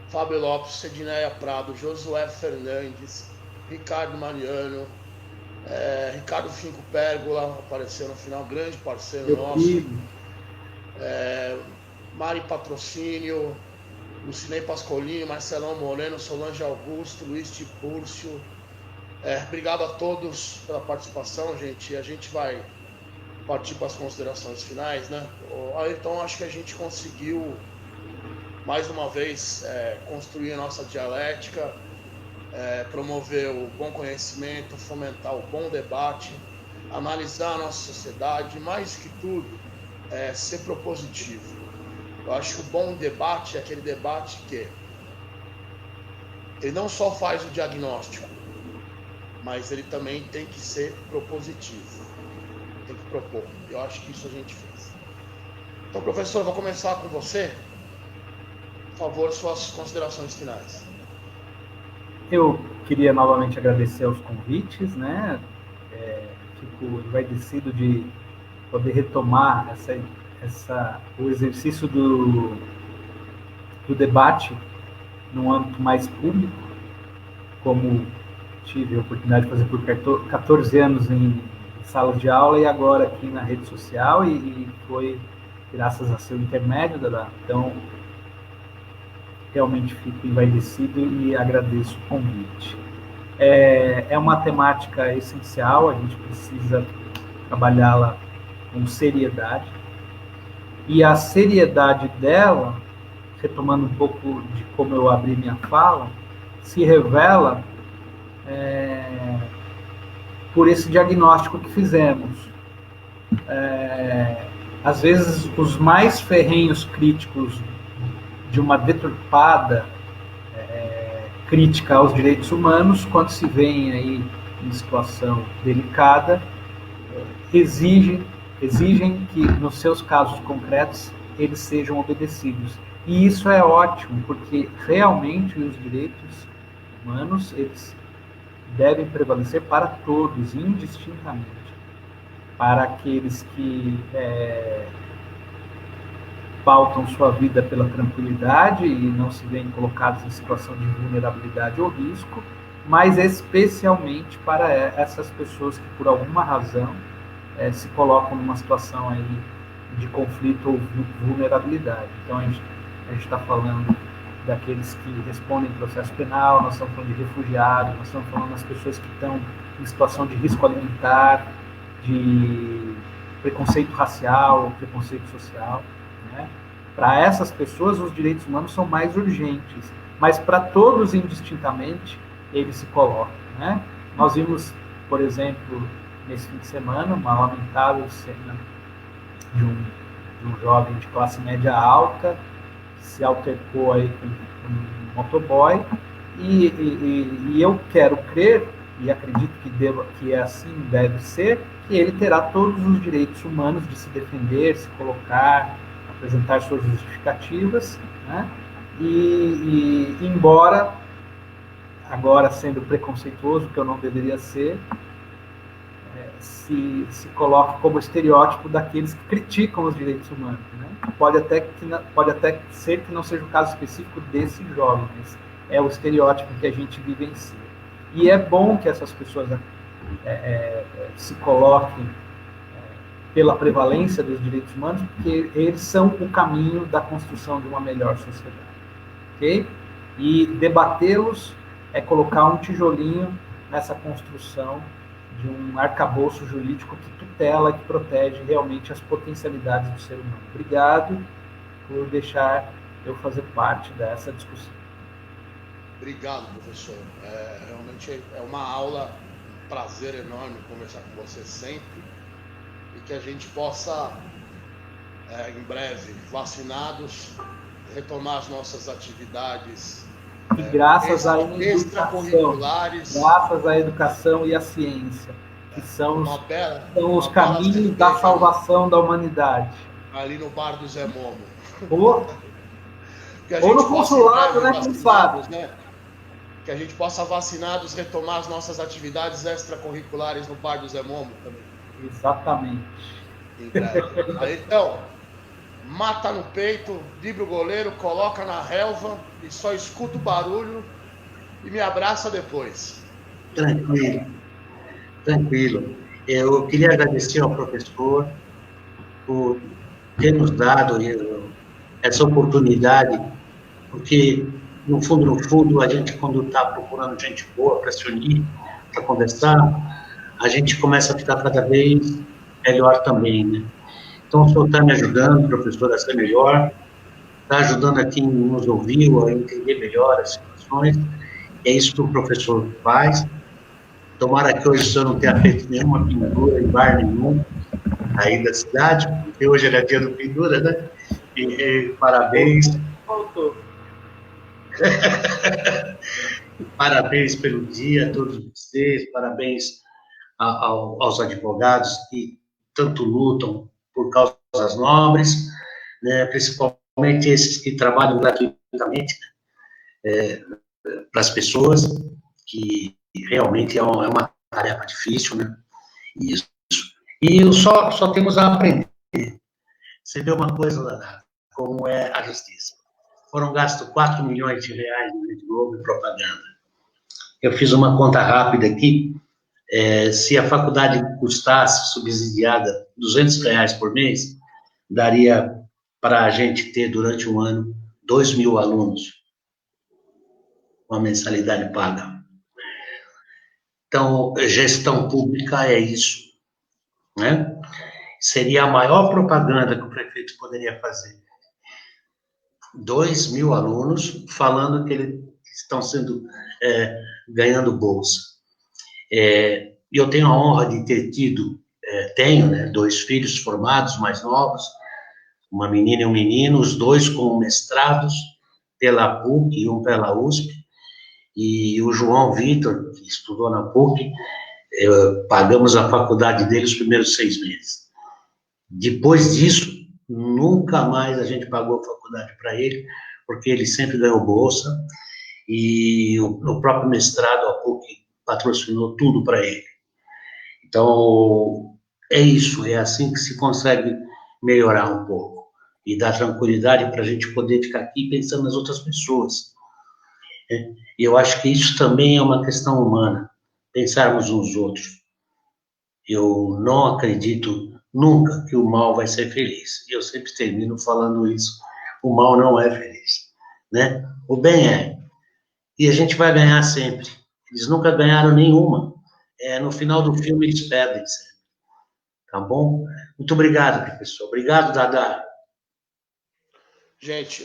Fábio Lopes, Cedineia Prado, Josué Fernandes, Ricardo Mariano, Ricardo Finco Pérgola, apareceu no final, grande parceiro nosso. Mari Patrocínio, Lucinei Pascolini, Marcelão Moreno, Solange Augusto, Luiz Tipúrcio. Obrigado a todos pela participação, gente. A gente vai partir para as considerações finais, né? Então, acho que a gente conseguiu, mais uma vez, construir a nossa dialética, promover o bom conhecimento, fomentar o bom debate, analisar a nossa sociedade, mais que tudo, ser propositivo. Eu acho que o bom debate é aquele debate que ele não só faz o diagnóstico, mas ele também tem que ser propositivo, tem que propor. Eu acho que isso a gente fez. Então, professor, eu vou começar com você. Por favor, suas considerações finais. Eu queria novamente agradecer aos convites, né? Fico envaidecido de poder retomar o exercício do debate num âmbito mais público, como tive a oportunidade de fazer por 14 anos em sala de aula e agora aqui na rede social, e foi graças a seu intermédio, Dada. Então, realmente fico envaidecido e agradeço o convite. É uma temática essencial, a gente precisa trabalhá-la com seriedade, e a seriedade dela, retomando um pouco de como eu abri minha fala, se revela por esse diagnóstico que fizemos. Às vezes, os mais ferrenhos críticos de uma deturpada crítica aos direitos humanos, quando se veem aí em situação delicada, exigem que, nos seus casos concretos, eles sejam obedecidos. E isso é ótimo, porque realmente os direitos humanos, eles devem prevalecer para todos, indistintamente. Para aqueles que pautam sua vida pela tranquilidade e não se veem colocados em situação de vulnerabilidade ou risco, mas especialmente para essas pessoas que, por alguma razão, se colocam numa situação aí de conflito ou vulnerabilidade. Então, a gente está falando daqueles que respondem processo penal, nós estamos falando de refugiados, nós estamos falando das pessoas que estão em situação de risco alimentar, de preconceito racial, preconceito social, né? Para essas pessoas, os direitos humanos são mais urgentes, mas para todos indistintamente, eles se colocam, né? Nós vimos, por exemplo, nesse fim de semana, uma lamentável cena de um jovem de classe média alta que se altercou aí com um motoboy, e eu quero crer, e acredito que assim deve ser, que ele terá todos os direitos humanos de se defender, se colocar, apresentar suas justificativas, né? E embora, agora sendo preconceituoso, que eu não deveria ser, se coloque como estereótipo daqueles que criticam os direitos humanos, né? Pode até ser que não seja o caso específico desse jovem, mas é o estereótipo que a gente vivencia. E é bom que essas pessoas se coloquem pela prevalência dos direitos humanos, porque eles são o caminho da construção de uma melhor sociedade. Ok? E debatê-los é colocar um tijolinho nessa construção de um arcabouço jurídico que tutela, que protege realmente as potencialidades do ser humano. Obrigado por deixar eu fazer parte dessa discussão. Obrigado, professor. Realmente é uma aula, um prazer enorme conversar com você sempre, e que a gente possa, em breve, vacinados, retomar as nossas atividades e graças à extracurriculares, graças à educação e à ciência, que são os caminhos da salvação da humanidade. Ali no bar do Zé Momo. Ou no consulado, né, quem sabe? Né? Que a gente possa, vacinados, retomar as nossas atividades extracurriculares no bar do Zé Momo também. Exatamente. Então, mata no peito, dribla o goleiro, coloca na relva e só escuta o barulho e me abraça depois. Tranquilo. Eu queria agradecer ao professor por ter nos dado essa oportunidade, porque, no fundo, a gente, quando está procurando gente boa para se unir, para conversar, a gente começa a ficar cada vez melhor também, né? Então, o senhor está me ajudando, professor, a ser melhor, está ajudando a quem nos ouviu a entender melhor as situações, é isso que o professor faz. Tomara que hoje o senhor não tenha feito nenhuma pendura em bar nenhum aí da cidade, porque hoje era dia do pendura, né? E parabéns. Faltou. Parabéns pelo dia a todos vocês, parabéns aos advogados que tanto lutam por causas nobres, né, principalmente esses que trabalham gratuitamente para as pessoas, que realmente é uma tarefa difícil, né? Isso. E só temos a aprender. Você vê uma coisa lá, como é a justiça. Foram gastos 4 milhões de reais no Rede Globo em propaganda. Eu fiz uma conta rápida aqui. Se a faculdade custasse, subsidiada, R$200 por mês, daria para a gente ter, durante um ano, 2.000 alunos, uma mensalidade paga. Então, gestão pública é isso, né? Seria a maior propaganda que o prefeito poderia fazer. 2.000 alunos falando que ele estão sendo ganhando bolsa. Eu tenho a honra de ter tido, tenho, né, 2 filhos formados, mais novos, uma menina e um menino, os 2 com mestrados pela PUC e um pela USP, e o João Vitor, que estudou na PUC, pagamos a faculdade dele os primeiros 6 meses. Depois disso, nunca mais a gente pagou a faculdade para ele, porque ele sempre ganhou bolsa, e o próprio mestrado, a PUC, patrocinou tudo para ele. Então, é isso, é assim que se consegue melhorar um pouco, e dar tranquilidade para a gente poder ficar aqui pensando nas outras pessoas. E eu acho que isso também é uma questão humana, pensarmos nos outros. Eu não acredito nunca que o mal vai ser feliz. Eu sempre termino falando isso. O mal não é feliz, né? O bem é. E a gente vai ganhar sempre. Eles nunca ganharam nenhuma. No final do filme, eles perdem sempre. Tá bom? Muito obrigado, professor. Obrigado, Dada. Gente,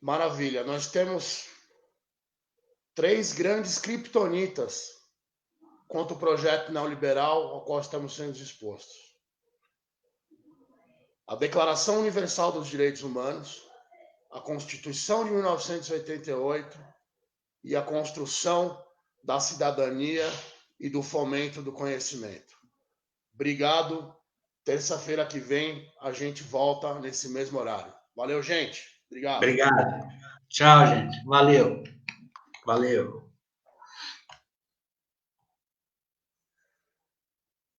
maravilha. Nós temos 3 grandes criptonitas contra o projeto neoliberal ao qual estamos sendo expostos. A Declaração Universal dos Direitos Humanos, a Constituição de 1988 e a construção da cidadania e do fomento do conhecimento. Obrigado. Terça-feira que vem a gente volta nesse mesmo horário. Valeu, gente. Obrigado. Obrigado. Tchau, gente. Valeu. Valeu.